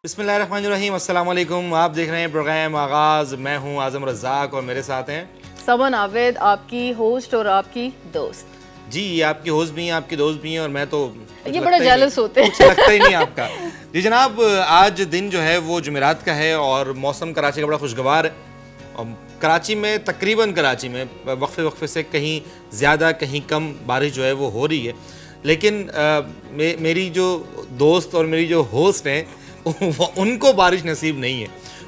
बिस्मिल्लाहिर्रहमानिर्रहीम, अस्सलाम वालेकुम। आप देख रहे हैं प्रोग्राम आगाज़। मैं हूं आज़म रज़ाक और मेरे साथ हैं समन आवेद, आपकी होस्ट और आपकी दोस्त। जी। ये आपकी होस्ट भी हैं, आपकी दोस्त भी हैं और मैं तो ये बड़ा जेलस होते हैं। कुछ लगता ही नहीं आपका। जी जनाब, आज दिन जो है वो जुमेरात का है और मौसम कराची का बड़ा खुशगवार है। और कराची में तकरीबन वक्फे से कहीं ज़्यादा कहीं कम बारिश जो है वो हो रही है। लेकिन मेरी जो दोस्त और मेरी जो होस्ट हैं उनको बारिश नसीब नहीं है।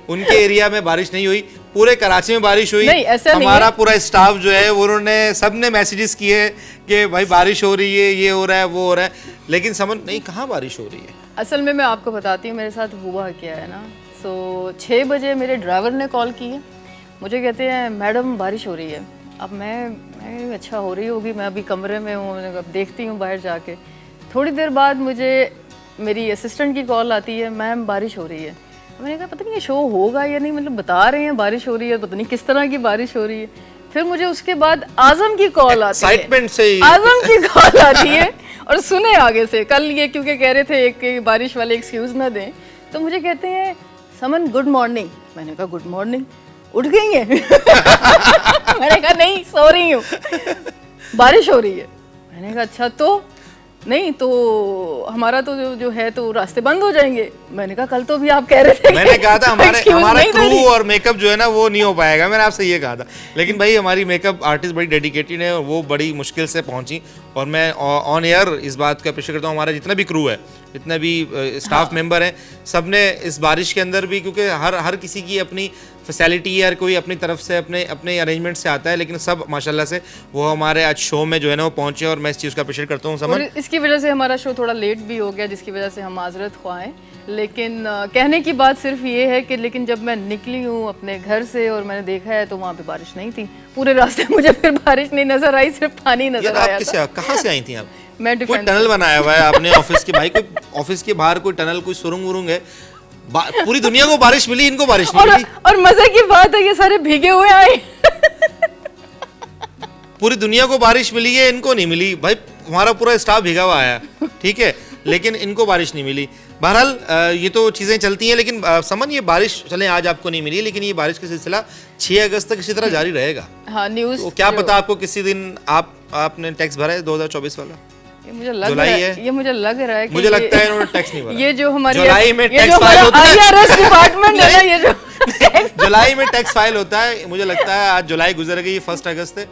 उनके एरिया में बारिश नहीं हुई, पूरे कराची में बारिश हुई। नहीं, ऐसा नहीं हमारा है। पूरा स्टाफ जो है उन्होंने सबने मैसेजेस किए कि भाई बारिश हो रही है, ये हो रहा है, वो हो रहा है, लेकिन समझ नहीं कहाँ बारिश हो रही है। असल में मैं आपको बताती हूँ मेरे साथ हुआ क्या है ना। 6 बजे मेरे ड्राइवर ने कॉल की है, मुझे कहते हैं मैडम बारिश हो रही है। अब मैं अच्छा हो रही होगी, मैं अभी कमरे में हूँ, अब देखती हूँ बाहर जाके। थोड़ी देर बाद मुझे मेरी असिस्टेंट की कॉल आती है, मैम बारिश हो रही है। मैंने कहा पता नहीं ये शो होगा या नहीं, मतलब बता रहे हैं बारिश हो रही है, पता नहीं किस तरह की बारिश हो रही है। फिर मुझे उसके बाद आजम की कॉल आती है, एक्साइटमेंट से आजम की कॉल आती है और सुने आगे से। कल ये क्योंकि कह रहे थे एक बारिश वाले एक्सक्यूज ना दें, तो मुझे कहते हैं समन गुड मॉर्निंग। मैंने कहा गुड मॉर्निंग, उठ गई है? मैंने कहा नहीं, सो रही हूँ, बारिश हो रही है। मैंने कहा अच्छा तो नहीं तो हमारा तो जो है तो रास्ते बंद हो जाएंगे। मैंने कहा कल तो भी आप कह रहे थे। मैंने कहा था हमारा नहीं क्रू और मेकअप जो है ना वो नहीं हो पाएगा, मैंने आपसे ये कहा था। लेकिन भाई हमारी मेकअप आर्टिस्ट बड़ी डेडिकेटेड है और वो बड़ी मुश्किल से पहुंची। और मैं ऑन एयर इस बात का अप्रिशिएट करता हूँ, हमारा जितना भी क्रू है, जितने भी स्टाफ मेंबर हैं, सब ने इस बारिश के अंदर भी, क्योंकि हर किसी की अपनी फैसिलिटी है, हर कोई अपनी तरफ से अपने अरेंजमेंट से आता है, लेकिन सब माशाल्लाह से वो हमारे आज शो में जो है ना वो पहुंचे और मैं इस चीज़ का अप्रिशिएट करता हूँ। समझ इसकी वजह से हमारा शो थोड़ा लेट भी हो गया, जिसकी वजह से हम माजरत ख्वाह हैं। लेकिन कहने की बात सिर्फ ये है कि लेकिन जब मैं निकली हूँ अपने घर से और मैंने देखा है तो वहाँ पे बारिश नहीं थी। पूरे रास्ते मुझे फिर बारिश नहीं नजर आई, सिर्फ पानी नजर आया था। कहाँ से आई थी आप? मैं कोई टनल बनाया हुआ है आपने ऑफिस के? भाई कोई ऑफिस के बाहर कोई टनल, कोई सुरंग वुरंग है? पूरी दुनिया को बारिश मिली, इनको बारिश नहीं मिली। और मजे की बात है ये सारे भीगे हुए आए। पूरी दुनिया को बारिश मिली है, इनको नहीं मिली। भाई हमारा पूरा स्टाफ भीगा हुआ आया, ठीक है, लेकिन इनको बारिश नहीं मिली। बहरहाल ये तो चीज़ें चलती हैं, लेकिन समझ ये बारिश चले आज आपको नहीं मिली, लेकिन ये बारिश का सिलसिला 6 अगस्त तक इसी तरह जारी रहेगा। हाँ, न्यूज़ तो क्या पता आपको किसी दिन आपने टैक्स भरा है 2024 वाला? ये मुझे लग रहा है, ये मुझे लग रहा है कि मुझे लगता है इन्होंने टैक्स नहीं भरा। ये जो हमारी जुलाई में टैक्स फाइल होता है, IRS डिपार्टमेंट है ना, ये जो जुलाई में टैक्स फाइल होता है। मुझे लगता है आज जुलाई गुजर गई, 1 अगस्त है,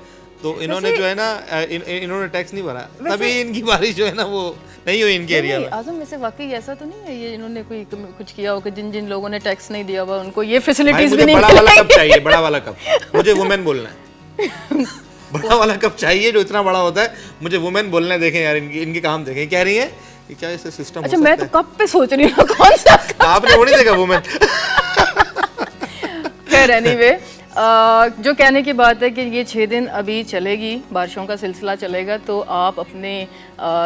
तो इन्होंने जो है ना इन्होंने टैक्स नहीं भरा, तभी इनकी बारिश जो है ना वो नहीं हुई इनके एरिया में। आजम वैसे वाकई ऐसा तो नहीं है ये इन्होंने कोई कुछ किया हो कि जिन लोगों ने टैक्स नहीं दिया हुआ उनको ये फैसिलिटीज भी नहीं? बड़ा वाला कप चाहिए, बड़ा वाला कप। मुझे वुमेन बोलना है। बड़ा वाला कप चाहिए जो इतना बड़ा होता है। मुझे वुमेन बोलना है। देखें यार, इनके काम देखें, कह रही है कि क्या ऐसा सिस्टम हो सकता है? अच्छा, मैं तो कप पे सोच रही हूँ कौन सा आपने वो नहीं देखा वुमेन? खैर एनीवे, जो कहने की बात है कि ये 6 दिन अभी चलेगी, बारिशों का सिलसिला चलेगा। तो आप अपने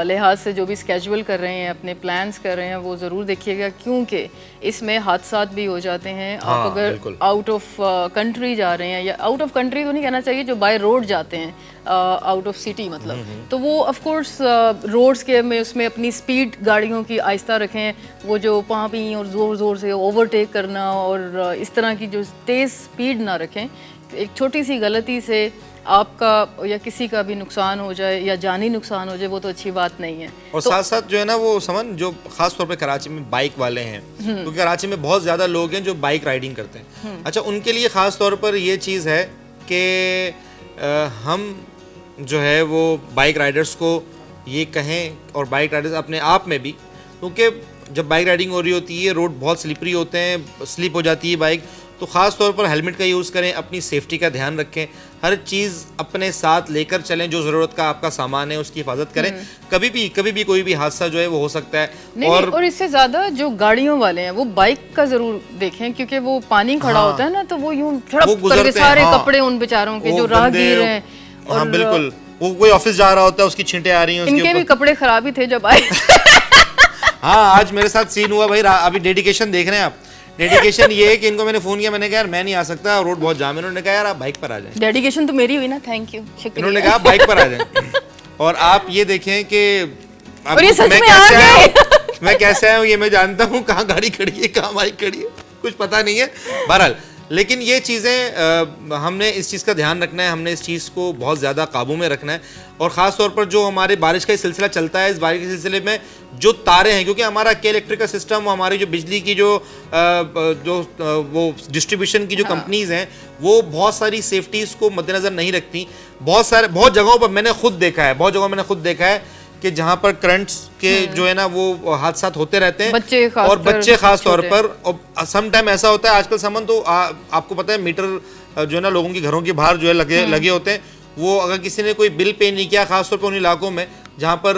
लिहाज से जो भी स्केड्यूल कर रहे हैं, अपने प्लान्स कर रहे हैं, वो ज़रूर देखिएगा, क्योंकि इसमें हादसात भी हो जाते हैं। आप अगर आउट ऑफ कंट्री जा रहे हैं, या आउट ऑफ कंट्री तो नहीं कहना चाहिए, जो बाय रोड जाते हैं, आउट ऑफ सिटी मतलब, तो वो ऑफ कोर्स रोड्स के में उसमें अपनी स्पीड गाड़ियों की आहिस्ता रखें। वो जो पापी और ज़ोर ज़ोर से ओवरटेक करना और इस तरह की जो तेज़ स्पीड ना रखें। एक छोटी सी गलती से आपका या किसी का भी नुकसान हो जाए या जानी नुकसान हो जाए, वो तो अच्छी बात नहीं है। और साथ साथ जो है ना वो समझ, जो खास तौर पे कराची में बाइक वाले हैं, क्योंकि कराची में बहुत ज़्यादा लोग हैं जो बाइक राइडिंग करते हैं। अच्छा, उनके लिए ख़ास तौर पर ये चीज़ है कि हम जो है वो बाइक राइडर्स को ये कहें, और बाइक राइडर्स अपने आप में भी, क्योंकि जब बाइक राइडिंग हो रही होती है, रोड बहुत स्लिपरी होते हैं, स्लिप हो जाती है बाइक, तो ख़ास तौर पर हेलमेट का यूज़ करें, अपनी सेफ्टी का ध्यान रखें, हर चीज़ अपने साथ लेकर चलें, जो ज़रूरत का आपका सामान है उसकी हिफाजत करें। कभी भी कोई भी हादसा जो है वो हो सकता है। नहीं, और इससे ज़्यादा जो गाड़ियों वाले हैं वो बाइक का ज़रूर देखें, क्योंकि वो पानी खड़ा होता है ना, तो वो यूँ झड़प करके सारे कपड़े उन बेचारों के जो राहगीर हैं, और बिल्कुल वो कोई ऑफिस जा रहा होता है, उसकी छींटें आ रही हैं, इनके भी कपड़े खराब ही थे जब आए। हाँ, आज मेरे साथ सीन हुआ भाई। अभी डेडिकेशन देख रहे हैं आप। डेडिकेशन ये है कि इनको मैंने फ़ोन किया, मैंने कहा यार मैं नहीं आ सकता, रोड बहुत जाम है। उन्होंने कहा यार आप बाइक पर आ जाएं। डेडिकेशन तो मेरी हुई ना, थैंक यू, शुक्रिया। उन्होंने कहा बाइक पर आ जाएं। और आप ये देखें कि और ये सच में आ गए। मैं कैसे आया हूँ ये मैं जानता हूँ, कहाँ गाड़ी खड़ी है, कहाँ बाइक खड़ी है, कुछ पता नहीं है। बहरहाल लेकिन ये चीज़ें हमने इस चीज़ का ध्यान रखना है, हमने इस चीज़ को बहुत ज़्यादा काबू में रखना है। और ख़ास तौर पर जो हमारे बारिश का सिलसिला चलता है, इस बारिश के सिलसिले में जो तारे हैं, क्योंकि हमारा के इलेक्ट्रिक का सिस्टम, हमारी जो बिजली की वो डिस्ट्रीब्यूशन की जो कंपनीज़ हैं, वो बहुत सारी सेफ्टीज़ को मद्देनज़र नहीं रखती। बहुत जगहों पर मैंने खुद देखा है कि जहाँ पर करंट्स के जो है ना वो हादसा होते रहते हैं, बच्चे खास तौर पर। और सम टाइम ऐसा होता है आजकल समन, तो आपको पता है मीटर जो है ना लोगों के घरों के बाहर जो है लगे होते हैं, वो अगर किसी ने कोई बिल पे नहीं किया, खास तौर पर उन इलाकों में जहाँ पर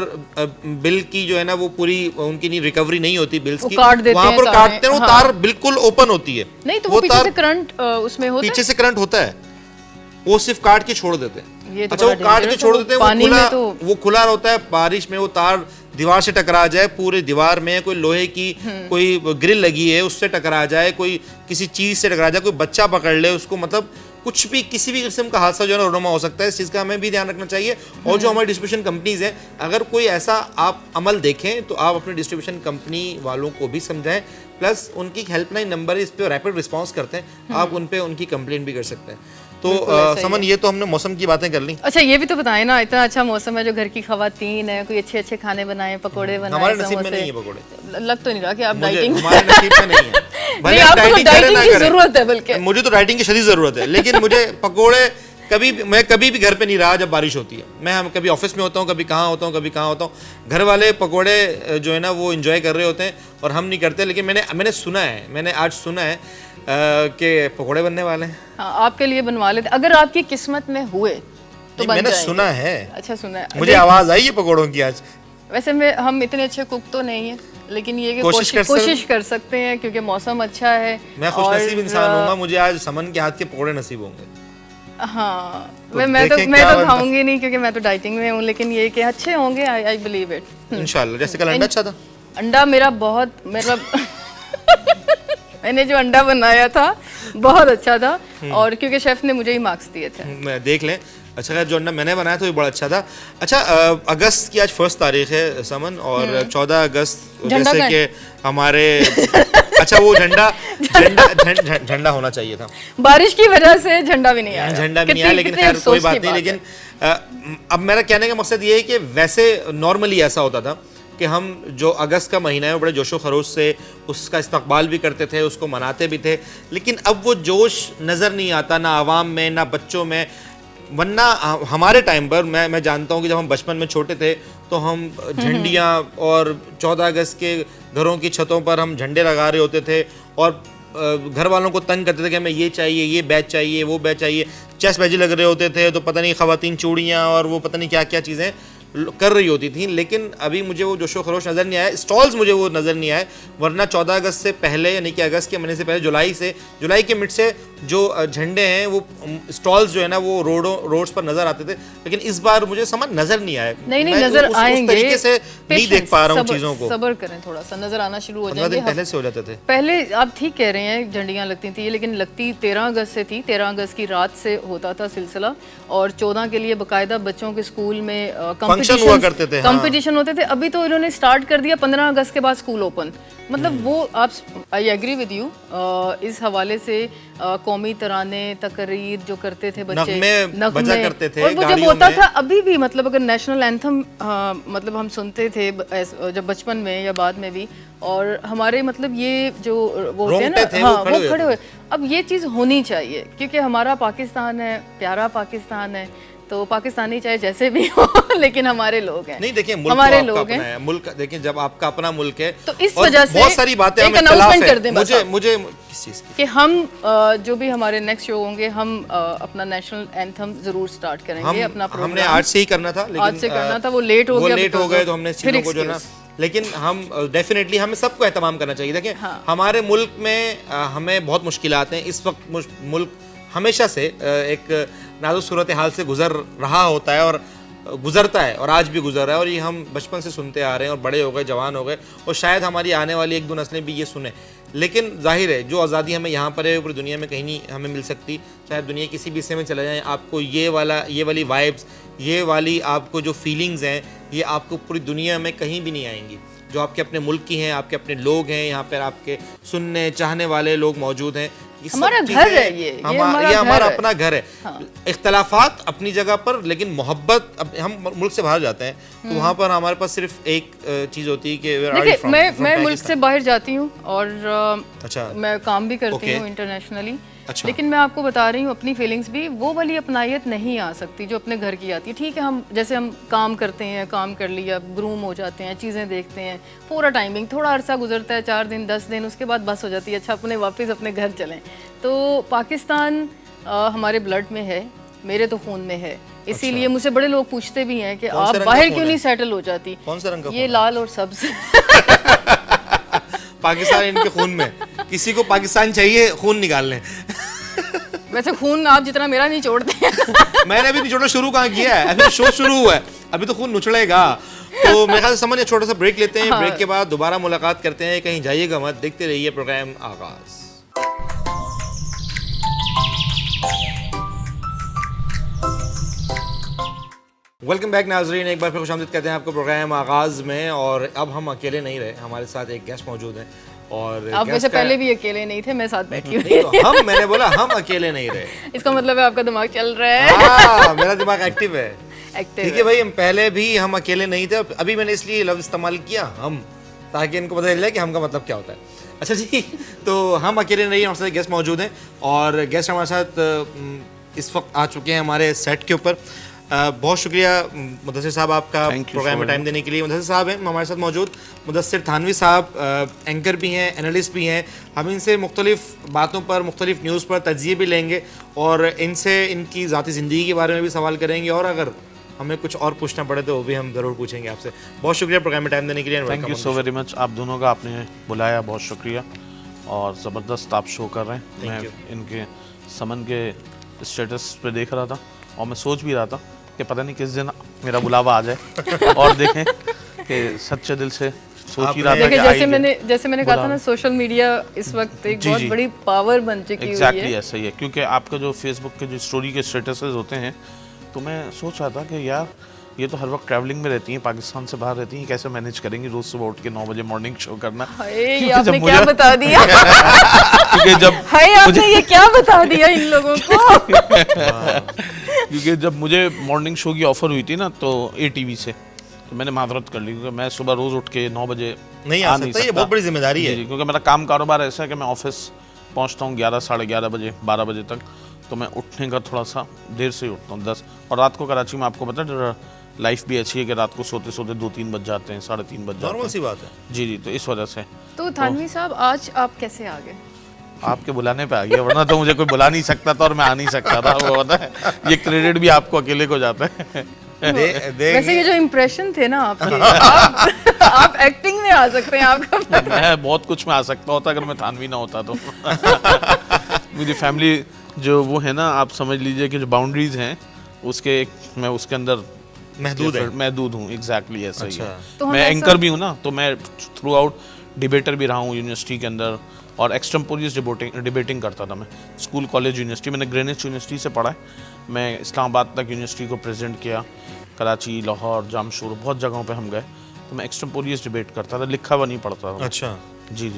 बिल की जो है ना वो पूरी उनकी रिकवरी नहीं होती बिल्स की, वहाँ पर काटते हैं, वो तार बिल्कुल ओपन होती है, नहीं तो वो पीछे से करंट उसमें होता है, पीछे से करंट होता है, वो सिर्फ काट के छोड़ देते हैं। अच्छा, वो काट के छोड़ देते हैं, वो खुला होता है, बारिश में वो तार दीवार से टकरा जाए, पूरे दीवार में कोई लोहे की कोई ग्रिल लगी है उससे टकरा जाए, कोई किसी चीज से टकरा जाए, कोई बच्चा पकड़ ले उसको, मतलब कुछ भी किसी भी किस्म का हादसा जो है ना रोनमा हो सकता है। इस चीज़ का हमें भी ध्यान रखना चाहिए। और जो हमारी डिस्ट्रीब्यूशन कंपनीज हैं, अगर कोई ऐसा आप अमल देखें तो आप अपने डिस्ट्रीब्यूशन कंपनी वालों को भी समझाएं, प्लस उनकी हेल्पलाइन नंबर इस पे रैपिड रिस्पांस करते हैं, आप उन पे उनकी कंप्लेंट भी कर सकते हैं। तो समन, ये तो हमने मौसम की बातें कर ली। अच्छा, ये भी तो बताएं ना, इतना अच्छा मौसम है, जो घर की खवातीन है, कोई अच्छे अच्छे खाने बनाए, पकोड़े बनाए। हमारे नसीब में नहीं है पकोड़े, लग तो नहीं रहा कि आप डाइटिंग, हमारे नसीब में नहीं है। भले आप डाइटिंग की जरूरत है, बल्कि मुझे तो डाइटिंग की शदीद जरूरत है, लेकिन मुझे पकोड़े मैं कभी भी घर पे नहीं रहा जब बारिश होती है। मैं हम कभी ऑफिस में होता हूँ, कभी कहाँ होता हूँ, घर वाले पकोड़े जो है ना वो एंजॉय कर रहे होते हैं और हम नहीं करते। लेकिन मैंने आज सुना है कि पकोड़े बनने वाले हैं। हाँ, आपके लिए बनवा लेते अगर आपकी किस्मत में हुए तो बन मैंने सुना है। अच्छा, सुना है, मुझे आवाज आई है पकोड़ों की आज। वैसे हम इतने अच्छे कुक तो नहीं है, लेकिन ये कि कोशिश कर सकते हैं, क्योंकि मौसम अच्छा है। मैं खुशनसीब इंसान हूँ, मुझे आज समन के हाथ के पकोड़े नसीब होंगे। हाँ, मैं तो खाऊंगी नहीं क्योंकि मैं तो डाइटिंग में हूँ, लेकिन ये कि अच्छे होंगे, आई बिलीव इट इंशाल्लाह। जैसे कल अंडा अच्छा था, अंडा मेरा बहुत मैंने जो अंडा बनाया था बहुत अच्छा था, और क्योंकि शेफ ने मुझे ही मार्क्स दिए थे। देख लें। अच्छा, जो अंडा मैंने बनाया था वो बड़ा अच्छा था। अच्छा, अगस्त की आज 1 तारीख है समन, और 14 अगस्त जैसे कि हमारे अच्छा, वो झंडा होना चाहिए था। बारिश की वजह से झंडा भी नहीं आया, लेकिन खैर कोई बात नहीं। लेकिन अब मेरा कहने का मकसद ये है कि वैसे नॉर्मली ऐसा होता था कि हम जो अगस्त का महीना है वो बड़े जोशो खरोश से उसका इस्तकबाल भी करते थे, उसको मनाते भी थे, लेकिन अब वो जोश नज़र नहीं आता, ना आवाम में ना बच्चों में। वरना हमारे टाइम पर मैं जानता हूँ कि जब हम बचपन में छोटे थे तो हम झंडियाँ और 14 अगस्त के घरों की छतों पर हम झंडे लगा रहे होते थे, और घर वालों को तंग करते थे कि हमें ये चाहिए, ये बैच चाहिए, वो बैच चाहिए। चेस बैजी लग रहे होते थे, तो पता नहीं ख़वातीन चूड़ियाँ और वो पता नहीं क्या क्या चीज़ें कर रही होती थी। लेकिन अभी मुझे वो जोशो खरोश नज़र नहीं आया, स्टॉल्स मुझे वो नज़र नहीं आए। वरना 14 अगस्त से पहले, यानी कि अगस्त के महीने से पहले, जुलाई के मिड से जो झंडे हैं वो स्टॉल्स जो है ना वो रोड्स पर नजर आते थे। लेकिन इस बार मुझे समझ नजर नहीं आया। नहीं नजर आएंगे, उस तरीके से नहीं देख पा रहा हूँ चीजों को। सब्र करें, थोड़ा सा नजर आना शुरू हो जाएंगे। पहले से हो जाते थे। पहले आप ठीक कह रहे हैं, झंडियाँ लगती थी, लेकिन लगती 13 अगस्त से थी। 13 अगस्त की रात से होता था सिलसिला, और 14 के लिए बाकायदा बच्चों के स्कूल में फंक्शन हुआ करते थे, कंपटीशन होते थे। अभी तो इन्होंने स्टार्ट कर दिया 15 अगस्त के बाद स्कूल ओपन। मतलब वो आप, आई एग्री विद यू, इस हवाले से कौमी तराने, तकरीर जो करते थे बच्चे, नगमे करते थे, और वो जब होता था अभी भी, मतलब अगर नेशनल एंथम मतलब हम सुनते थे जब बचपन में या बाद में भी, और हमारे मतलब ये जो वो होते हैं ना, हाँ, वो खड़े हुए। अब ये चीज़ होनी चाहिए, क्योंकि हमारा पाकिस्तान है, प्यारा पाकिस्तान है, तो पाकिस्तानी चाहे जैसे भी हो लेकिन हमारे लोग हैं। नहीं, देखिए, मुल्क हमारे लोग हैं, मुल्क देखिए, जब आपका अपना मुल्क है तो इस वजह से बहुत सारी बातें हमें अनाउंसमेंट कर दें मुझे किस चीज़ की, कि हम जो भी हमारे नेक्स्ट शो होंगे, हम अपना नेशनल एंथम जरूर स्टार्ट करेंगे। अपना प्रोग्राम हमने आज से ही करना था, लेकिन आज से करना था, वो लेट हो गए, तो हमने चीज़ों को जो ना, लेकिन हम डेफिनेटली हमें सबको एहतमाम करना चाहिए। देखिए, हमारे मुल्क में हमें बहुत मुश्किलात हैं इस वक्त। मुल्क हमेशा से एक नाजुक सूरत हाल से गुजर रहा होता है, और गुजरता है, और आज भी गुजर रहा है, और ये हम बचपन से सुनते आ रहे हैं, और बड़े हो गए, जवान हो गए, और शायद हमारी आने वाली 1-2 नस्लें भी ये सुने। लेकिन जाहिर है जो आज़ादी हमें यहाँ पर है पूरी दुनिया में कहीं नहीं हमें मिल सकती। चाहे दुनिया किसी भी हिस्से में चले जाएं, आपको ये वाली वाइब्स, ये वाली आपको जो फीलिंग्स हैं, ये आपको पूरी दुनिया में कहीं भी नहीं आएंगी। जो आपके अपने मुल्क की हैं, आपके अपने लोग हैं, यहाँ पर आपके सुनने चाहने वाले लोग मौजूद हैं। हमारा घर है ये हमारा अपना घर है। हाँ। इख्तलाफात अपनी जगह पर, लेकिन मोहब्बत, हम मुल्क से बाहर जाते हैं तो वहाँ पर हमारे पास सिर्फ एक चीज़ होती है कि देखिए मैं मुल्क से बाहर जाती हूँ और अच्छा मैं काम भी करती हूँ इंटरनेशनली। अच्छा। लेकिन मैं आपको बता रही हूँ अपनी फीलिंग्स भी वो वाली अपनायत नहीं आ सकती जो अपने घर की आती है। ठीक है, हम जैसे हम काम करते हैं, काम कर लिया, ग्रूम हो जाते हैं, चीज़ें देखते हैं, पूरा टाइमिंग, थोड़ा अरसा गुजरता है, 4 दिन 10 दिन, उसके बाद बस हो जाती है, अच्छा अपने वापस अपने घर चलें। तो पाकिस्तान हमारे ब्लड में है, मेरे तो खून में है, इसीलिए मुझसे बड़े लोग पूछते भी हैं कि आप बाहर क्यों नहीं सेटल हो जाती। कौन सा रंग का? ये लाल और सब्ज। पाकिस्तान इनके खून में, किसी को पाकिस्तान चाहिए खून निकाल लें। वैसे खून आप जितना मेरा नहीं छोड़ते हैं। मैंने अभी निचोड़ना शुरू कहाँ किया है, अभी शो शुरू हुआ है, अभी तो खून नुचड़ेगा। तो मेरे ख्याल से समझ, छोटा सा ब्रेक लेते हैं। हाँ। ब्रेक के बाद दोबारा मुलाकात करते हैं, कहीं जाइएगा मत, देखते रहिए प्रोग्राम आगाज। वेलकम बैक नाजरीन, एक बार फिर खुशामदीद कहते हैं आपको प्रोग्राम आगाज़ में। और अब हम अकेले नहीं रहे, हमारे साथ एक गेस्ट मौजूद है। और आप वैसे पहले भी अकेले नहीं थे, मैं साथ बैठी हुई तो मैंने बोला हम अकेले नहीं रहे। इसका मतलब है आपका दिमाग चल रहा है। हाँ, मेरा दिमाग एक्टिव है। ठीक है भाई, हम पहले भी हम अकेले नहीं थे, अभी मैंने इसलिए लफ्ज़ इस्तेमाल किया हम, ताकि इनको पता चल जाए कि हम का मतलब क्या होता है। अच्छा जी, तो हम अकेले नहीं, हमारे साथ गेस्ट मौजूद हैं और गेस्ट हमारे साथ इस वक्त आ चुके हैं हमारे सेट के ऊपर। बहुत शुक्रिया मुदस्सिर साहब आपका प्रोग्राम में टाइम देने के लिए। मुदस्सिर साहब हैं हमारे साथ मौजूद, मुदस्सिर थानवी साहब एंकर भी हैं, एनालिस्ट भी हैं। हम इनसे मुख्तलिफ बातों पर, मुख्तलिफ न्यूज़ पर तज्ज़िये भी लेंगे और इनसे इनकी ज़ाती ज़िंदगी के बारे में भी सवाल करेंगे, और अगर हमें कुछ और पूछना पड़े तो वो भी हम ज़रूर पूछेंगे आपसे। बहुत शुक्रिया प्रोग्राम में टाइम देने के लिए। Thank you so very much, आप दोनों का आपने बुलाया, बहुत शुक्रिया। और ज़बरदस्त आप शो कर रहे हैं। मैं इनके समन के स्टेटस पे देख रहा था और मैं सोच भी रहा था कि पता नहीं किस दिन मेरा बुलावा आ जाए और देखें कि सच्चे दिल से सोच ही रहा था कि जैसे मैंने कहा था ना, सोशल मीडिया इस वक्त एक बहुत बड़ी पावर बन चुकी है। एग्जैक्टली ऐसा ही है, क्योंकि आपका जो फेसबुक के जो स्टोरी के स्टेटसेस होते हैं, तो मैं सोच रहा था कि यार ये तो हर वक्त ट्रैवलिंग में रहती हैं, पाकिस्तान से बाहर रहती हैं, कैसे मैनेज करेंगी रोज सुबह उठ के 9 बजे मॉर्निंग शो करना। आपने क्या बता दिया। क्योंकि जब आपने ये क्या बता दिया इन लोगों को। क्योंकि जब मुझे मॉर्निंग शो की ऑफर हुई थी ना, तो ATV से, तो मैंने माजरत कर ली, क्योंकि मैं सुबह रोज उठ के 9 बजे नहीं आ सकता। ये बहुत बड़ी जिम्मेदारी है, क्योंकि मेरा काम कारोबार ऐसा है कि मैं ऑफिस पहुंचता हूँ 11 साढ़े 11 बजे 12 बजे तक, तो मैं उठने का थोड़ा सा देर से ही उठता हूँ 10। और रात को कराची में आपको पता है लाइफ भी अच्छी है कि रात को सोते सोते 2-3 बज जाते हैं, 3:30 बज जाते हैं। नॉर्मल सी बात है। जी, तो इस वजह से। तो थानवी साहब, आज आप कैसे आ गए? आपके बुलाने पे आ गया, वरना तो मुझे कोई बुला नहीं सकता था और मैं आ नहीं सकता था। वो पता है, ये क्रेडिट भी आपको अकेले को जाता है। वैसे ये जो इम्प्रेशन थे ना आपके, आप एक्टिंग में आ सकते हैं। आपका मैं बहुत कुछ में आ सकता होता अगर मैं थानवी ना होता तो। मेरी फैमिली जो वो है ना, आप समझ लीजिए कि जो बाउंड्रीज हैं उसके मैं उसके अंदर महदूद हूँ। एग्जैक्टली ऐसा ही है। तो मैं एंकर भी हूँ ना, तो मैं थ्रू आउट डिबेटर भी रहा हूँ यूनिवर्सिटी के अंदर, और एक्सटेम्पोरियस डिबेटिंग करता था मैं स्कूल, कॉलेज, यूनिवर्सिटी। मैंने ग्रेनिच यूनिवर्सिटी से पढ़ा है, मैं इस्लामाबाद तक यूनिवर्सिटी को प्रेजेंट किया, कराची, लाहौर, जामशूर, बहुत जगहों पे हम गए। तो मैं एक्सटेम्पोरियस डिबेट करता था, लिखा हुआ नहीं पढ़ता था। अच्छा जी।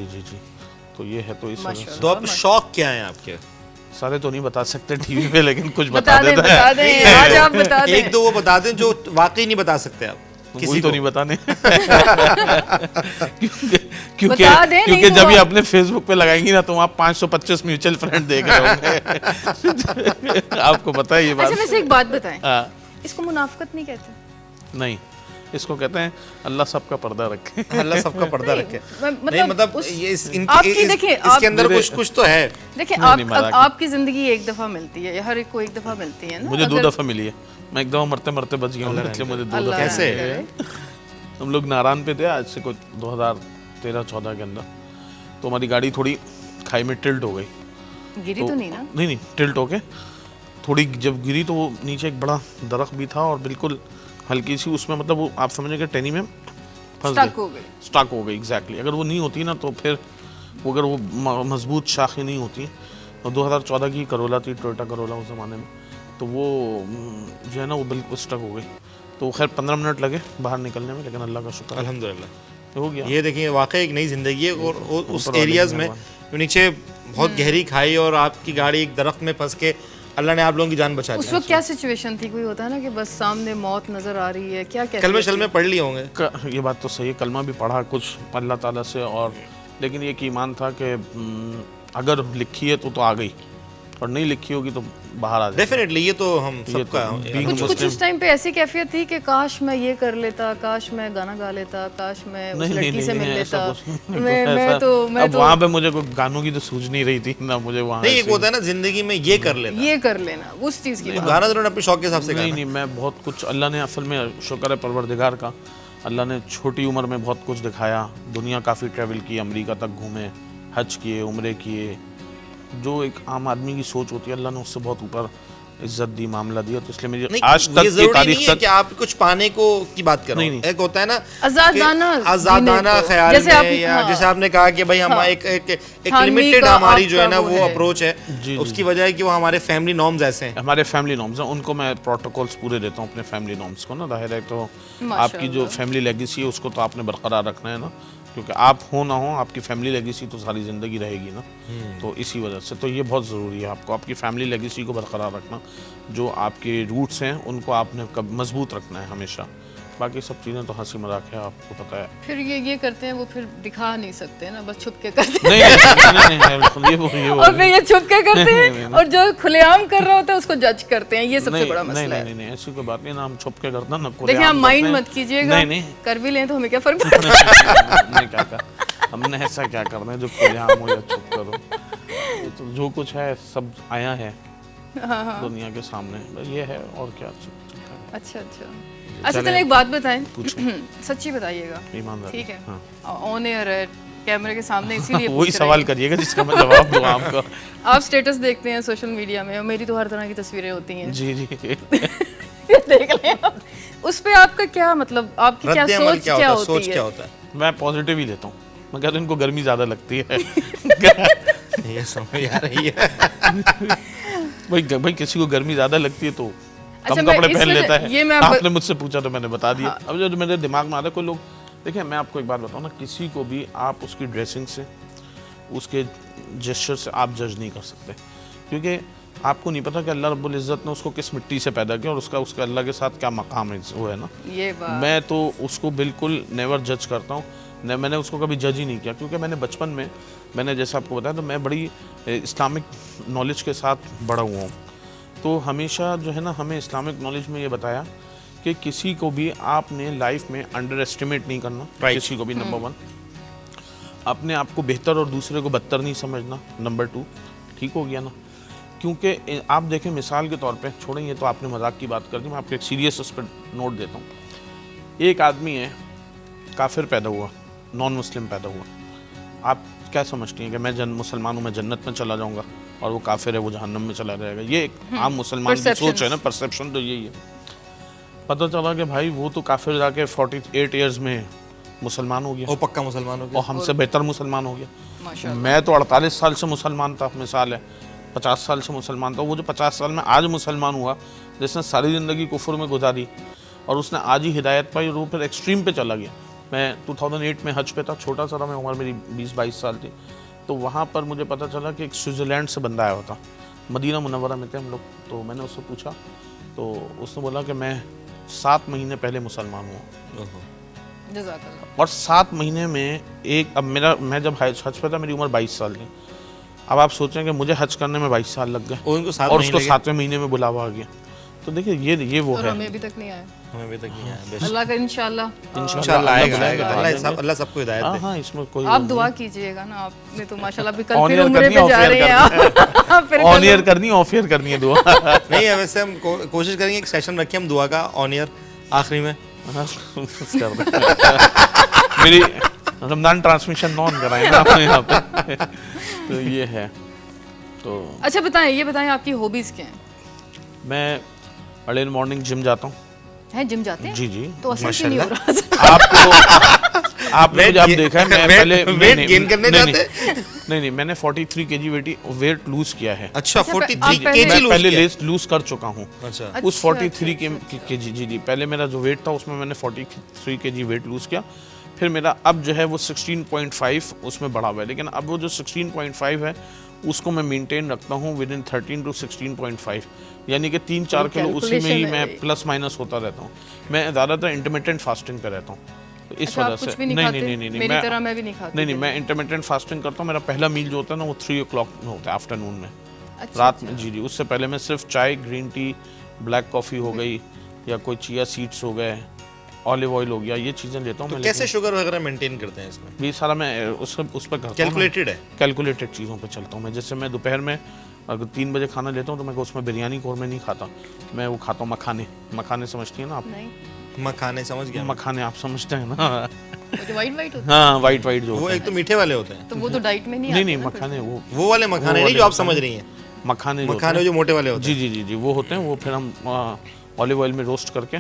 तो ये है। तो इस वजह से। तो अब शौक क्या है आपके? सारे तो नहीं बता सकते टीवी पे, लेकिन कुछ बता देते हैं। आज आप बता दें। एक दो वो बता दें जो वाकई नहीं बता सकते आप। किसी तो नहीं बताने। क्योंकि जब ये अपने फेसबुक पे लगाएंगी ना, तो वहाँ 525 म्यूचुअल फ्रेंड देख रहे होंगे। आपको पता है ये बात। अच्छा, वैसे एक बात बताएं, इसको मुनाफिकत नहीं कहते? नहीं, इसको कहते हैं अल्लाह सबका पर्दा रखे। अल्लाह सबका पर्दा रखे। नहीं मतलब ये देखिए, इसके अंदर कुछ तो है। देखिए, आपकी जिंदगी एक दफा मिलती है, हर एक को एक दफा मिलती है ना। मुझे 2 दफा मिली है, मैं एक दफा मरते मरते बच गया हूँ, इसलिए मुझे 2 दफा। कैसे? हम लोग नारायण पे थे आज से कुछ 2013-14 के अंदर, तो हमारी गाड़ी थोड़ी खाई में टिल्ट हो गई। गिरी तो नहीं ना? नहीं, टिल्ट होके थोड़ी जब गिरी तो वो नीचे एक बड़ा दरख्त भी था और बिल्कुल हल्की सी उसमें, मतलब वो आप समझिए कि टेनी में फंस स्टक गई। एग्जैक्टली। अगर वो नहीं होती ना तो फिर वो अगर वो मजबूत शाखें नहीं होती, तो 2014 की करोला थी, टोयोटा करोला उस ज़माने में, तो वो जो है ना वो बिल्कुल स्टक हो गई। तो खैर 15 मिनट लगे बाहर निकलने में, लेकिन अल्लाह का शुक्र अल्हम्दुलिल्लाह हो गया। ये देखिए वाकई एक नई ज़िंदगी है। और उस एरियाज़ में नीचे बहुत गहरी खाई और आपकी गाड़ी एक दरख्त में फंस के अल्लाह ने आप लोगों की जान बचा ली। उस वक्त क्या सिचुएशन थी? कोई होता है ना कि बस सामने मौत नजर आ रही है, क्या कलमे शलमे पढ़ लिए होंगे? ये बात तो सही है, कलमा भी पढ़ा कुछ अल्लाह ताला से, और लेकिन ये कि ईमान था कि अगर लिखी है तो आ गई, और नहीं लिखी होगी तो बाहर आ जाए। डेफिनेटली, ये तो हम सबका कुछ उस टाइम पे ऐसी कैफियत थी कि काश मैं ये कर लेता, काश मैं गाना गा लेता, काश मैं उस लड़की से मिल लेता। मैं तो वहाँ पे मुझे कोई गानों की तो सूझ नहीं रही थी ना मुझे वहाँ। नहीं, एक होता है ना जिंदगी में ये कर लेना, उस चीज की गाना जरूर अपने शौक के हिसाब से। नहीं, मैं बहुत कुछ अल्लाह ने, असल में शुक्र है परवरदिगार का, अल्लाह ने छोटी उम्र में बहुत कुछ दिखाया। दुनिया काफ़ी ट्रैवल की, अमेरिका तक घूमे, हज किए, उम्रे किए। जो एक आम आदमी की सोच होती है, अल्लाह ने उससे बहुत ऊपर इज्जत दी, मामला दिया। तो इसलिए मेरी आज तक की तारीख तक कि आप कुछ पाने को की बात कर रहे हैं। एक होता है ना आजादाना ख्याल में, या जैसे आपने कहा कि भाई हम एक लिमिटेड हमारी जो है ना वो अप्रोच है, उसकी वजह है कि वो हमारे फैमिली नॉर्म्स ऐसे हैं। हमारे फैमिली नॉर्म्स हैं, उनको मैं प्रोटोकॉल्स पूरे देता हूँ अपने फैमिली नॉर्म्स को ना। जाहिर है तो आपकी जो फैमिली लेगेसी है उसको तो आपने बरकरार रखना है ना, क्योंकि आप हो ना हो आपकी फैमिली लेगेसी तो सारी ज़िंदगी रहेगी ना। तो इसी वजह से तो ये बहुत ज़रूरी है आपको आपकी फैमिली लेगेसी को बरकरार रखना। जो आपके रूट्स हैं उनको आपने कब मजबूत रखना है हमेशा। बाकी सब चीज़ें तो हंसी मजाक है, आपको पता है। फिर ये करते हैं वो, फिर दिखा नहीं सकते ना, बस छुप के करते हैं। नहीं, और फिर ये छुप के करते हैं, और जो खुलेआम कर रहा होता है उसको जज करते हैं। ये सबसे बड़ा मसला है। नहीं, ऐसी कोई बात नहीं ना, हम छुप के करते ना। देखिए आप माइंड मत कीजिएगा, कर भी लें तो हमें क्या फर्क पड़ता है। क्या हमने ऐसा क्या करना है जो खुलेआम हो या छुप करो। तो जो कुछ है सब आया है दुनिया के सामने, ये है और क्या। अच्छा, चलो एक बात बताएं, सच्ची बताइएगा, ठीक है? ऑन एयर है, कैमरे के सामने, इसीलिए वही सवाल करिएगा जिसका मैं जवाब दूं आपको। आप स्टेटस देखते हैं सोशल मीडिया में, और मेरी तो हर तरह की तस्वीरें होती हैं। जी देख लें आप। उस पे आपका क्या मतलब, आपकी क्या सोच क्या होती है? मैं पॉजिटिव ही लेता हूँ। मैं कहता हूँ इनको गर्मी ज्यादा लगती है। ये समझ आ रही है। भाई किसी को गर्मी ज्यादा लगती है तो कम कपड़े पहन लेता है। आपने मुझसे पूछा तो मैंने बता दिया। अब जो मेरे दिमाग में आता है, कोई लोग, देखिए मैं आपको एक बात बताऊँ ना, किसी को भी आप उसकी ड्रेसिंग से, उसके जेस्चर से आप जज नहीं कर सकते, क्योंकि आपको नहीं पता कि अल्लाह रब्बुल इज़्ज़त ने उसको किस मिट्टी से पैदा किया और उसके अल्लाह के साथ क्या मकाम है, वो है ना। ये बात मैं तो उसको बिल्कुल नेवर जज करता हूँ। मैंने उसको कभी जज ही नहीं किया, क्योंकि मैंने बचपन में, मैंने जैसा आपको बताया, तो मैं बड़ी इस्लामिक नॉलेज के साथ बड़ा हुआ हूँ। तो हमेशा जो है ना, हमें इस्लामिक नॉलेज में ये बताया कि किसी को भी आपने लाइफ में अंडर एस्टिमेट नहीं करना, किसी को भी। नंबर 1, अपने आप को बेहतर और दूसरे को बदतर नहीं समझना। नंबर 2, ठीक हो गया ना? क्योंकि आप देखें, मिसाल के तौर पे, छोड़ें ये तो आपने मजाक की बात कर दी, मैं आपको एक सीरियस उस पर नोट देता हूँ। एक आदमी है, काफिर पैदा हुआ, नॉन मुस्लिम पैदा हुआ। आप क्या समझती हैं कि मैं मुसलमान हूँ, मैं जन्नत में चला जाऊँगा, और वो काफिर है, वो जहन्नम में चला जाएगा? ये एक आम मुसलमान की सोच है ना, परसेप्शन तो यही है। पता चला कि भाई वो तो काफिर जाके 48 ईयर्स में मुसलमान हो गया, वो पक्का मुसलमान हो गया, और हमसे बेहतर मुसलमान हो गया। मैं तो 48 साल से मुसलमान था, मिसाल है 50 साल से मुसलमान था। वो जो 50 साल में आज मुसलमान हुआ, जिसने सारी ज़िंदगी कुफर में गुजारी, और उसने आज ही हिदायत पाई, और वो फिर एक्सट्रीम पे चला गया। मैं 2008 में हज पे था, छोटा सा था मैं, उम्र मेरी 20-22 साल थी। तो वहाँ पर मुझे पता चला कि एक स्विट्ज़रलैंड से बंदा आया होता, मदीना मुनव्वरा में थे हम लोग। तो मैंने उससे पूछा, तो उसने बोला कि मैं 7 महीने पहले मुसलमान हुआ, और 7 महीने में एक, अब मैं जब हज पे था मेरी उम्र 22 साल थी। अब आप सोचें कि मुझे हज करने में 22 साल लग गए, और उसको 7वें महीने में बुलावा आ गया। तो देखिए ये वो है। हमें अभी तक नहीं आया, हमें अभी तक नहीं आया। अल्लाह का इंशाल्लाह आएगा। अल्लाह सबको हिदायत दे। हाँ, इसमें कोई, आप दुआ कीजिएगा ना। आपने तो माशाल्लाह भी कल फिर उम्रे पे जा रहे हैं। ऑन एयर करनी है, ऑफ एयर करनी है दुआ? नहीं है, वैसे हम कोशिश करेंगे एक सेशन रखें हम दुआ का, ऑन एयर आखिरी में। मेरी रमजान ट्रांसमिशन नॉन कराएं ना आपने यहाँ पे। तो ये है। तो अच्छा बताएं, ये बताएं आपकी हॉबीज क्या हैं? मैं अर्ली मॉर्निंग जिम जाता हूँ। हैं, जिम जाते हैं? जी। तो असर क्यों नहीं हो रहा? आपने मुझे अब देखा है, मैं पहले वेट गेन करने जाते हैं। नहीं, मैंने 43 केजी वेट लूज किया है। अच्छा, 43 पहले- केजी मैं पहले लूज लूज कर चुका हूँ। अच्छा, उस 43 केजी जी पहले मेरा जो वेट था उसमें मैंने 43 केजी वेट लूज किया। फिर मेरा अब जो है वो 16.5 उसमें बढ़ा हुआ है, लेकिन अब वो जो 16.5 है उसको मैं मेंटेन रखता हूँ विद इन 13 टू 16.5, यानी कि 3-4 किलो उसी में ही मैं प्लस माइनस होता रहता हूँ। मैं ज़्यादातर इंटरमिटेंट फास्टिंग पे रहता हूँ, तो इस वजह से नहीं, मेरी तरह मैं भी नहीं खाती। नहीं, मैं इंटरमिटेंट फास्टिंग करता हूँ। मेरा पहला मील जो होता है ना वो 3 o'clock में होता है, आफ्टरनून में, रात में। जी, उससे पहले मैं सिर्फ चाय, ग्रीन टी, ब्लैक कॉफ़ी हो गई, या कोई चिया सीड्स हो गए, ऑलिव ऑयल हो गया, ये चीज़ें लेता हूँ। तो मैं कैसे शुगर वगैरह मेंटेन करते हैं इसमें? ये सारा मैं उस पर करता हूँ। कैलकुलेटेड है? कैलकुलेटेड चीज़ों पे चलता हूँ मैं। जैसे मैं दोपहर में अगर 3 बजे खाना लेता हूँ तो मैं उसमें बिरयानी कौरमे नहीं खाता, मैं वो खाता हूँ मखाने समझती है ना आप? नहीं, मखाने समझ गया। मखाने आप समझते हैं ना? वो जो वाइट होता हाँ, वाइट जो वो एक तो मीठे वाले होते हैं। तो वो तो डाइट में नहीं नहीं, मखाने वो वाले मखाने नहीं जो आप समझ रही हैं। मखाने जो मोटे वाले होते हैं। जी, वो होते हैं। वो फिर हम ऑलिव ऑयल में रोस्ट करके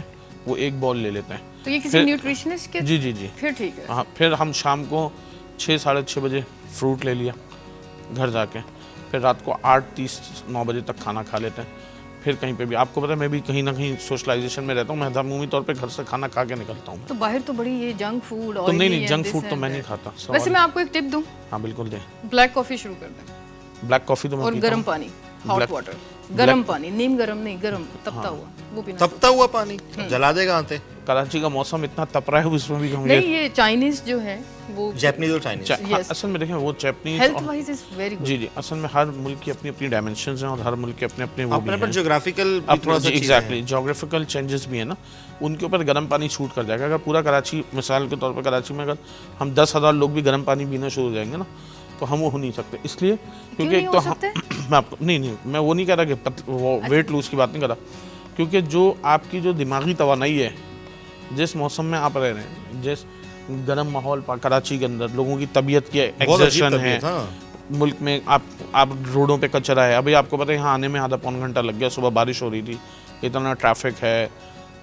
वो एक बॉल ले लेते हैं। तो ये किसी न्यूट्रिशनिस्ट के? जी, फिर ठीक है। हाँ, फिर हम शाम को 6-6:30 बजे फ्रूट ले लिया घर जाके, फिर रात को 8:30-9 बजे तक खाना खा लेते हैं। फिर कहीं पे भी, आपको पता है मैं भी कहीं ना कहीं सोशलाइजेशन में रहता हूँ, मैं अमूमी तौर पे घर से खाना खा के निकलता हूँ। तो बाहर तो बड़ी ये जंक फूड तो नहीं, जंक फूड तो मैं नहीं खाता। वैसे मैं आपको एक टिप दूं? हाँ बिल्कुल दें। ब्लैक कॉफी शुरू कर दें। ब्लैक कॉफी तो मैं और पीता गर्म हूँ। पानी, हॉट वाटर, गर्म पानी, नीम गर्म नहीं, गर्म तपता हुआ, वो पीना। तपता हुआ पानी जला देगा आते। कराची का मौसम इतना तप रहा है, उसमें भी हम नहीं, ये चाइनीज जो है वो जापानीज और चाइनीज। Yes. असल में देखें वो Japanese health wise is very good. जी, असल में हर मुल्क की अपनी अपनी डायमेंशंस हैं और हर मुल्क के अपने अपने वो भी अपने पर हैं। ज्योग्राफिकल थोड़ा सा एग्जैक्टली ज्योग्राफिकल चेंजेस भी है ना, उनके ऊपर गर्म पानी शूट कर जाएगा। अगर पूरा कराची, मिसाल के तौर पर कराची में अगर हम 10,000 लोग भी गर्म पानी पीना शुरू हो जाएंगे ना, तो हम वो हो नहीं सकते। इसलिए क्योंकि एक तो हम मैं आपको नहीं, मैं वो नहीं कह रहा कि वो वेट लूज की बात नहीं कर रहा, क्योंकि जो आपकी जो दिमागी तवानाई है, जिस मौसम में आप रह रहे हैं, जिस गर्म माहौल कराची के अंदर, लोगों की तबीयत की एक्सर्शन है, मुल्क में आप रोडों पे कचरा है। अभी आपको पता है यहाँ आने में आधा पौन घंटा लग गया, सुबह बारिश हो रही थी, इतना ट्रैफिक है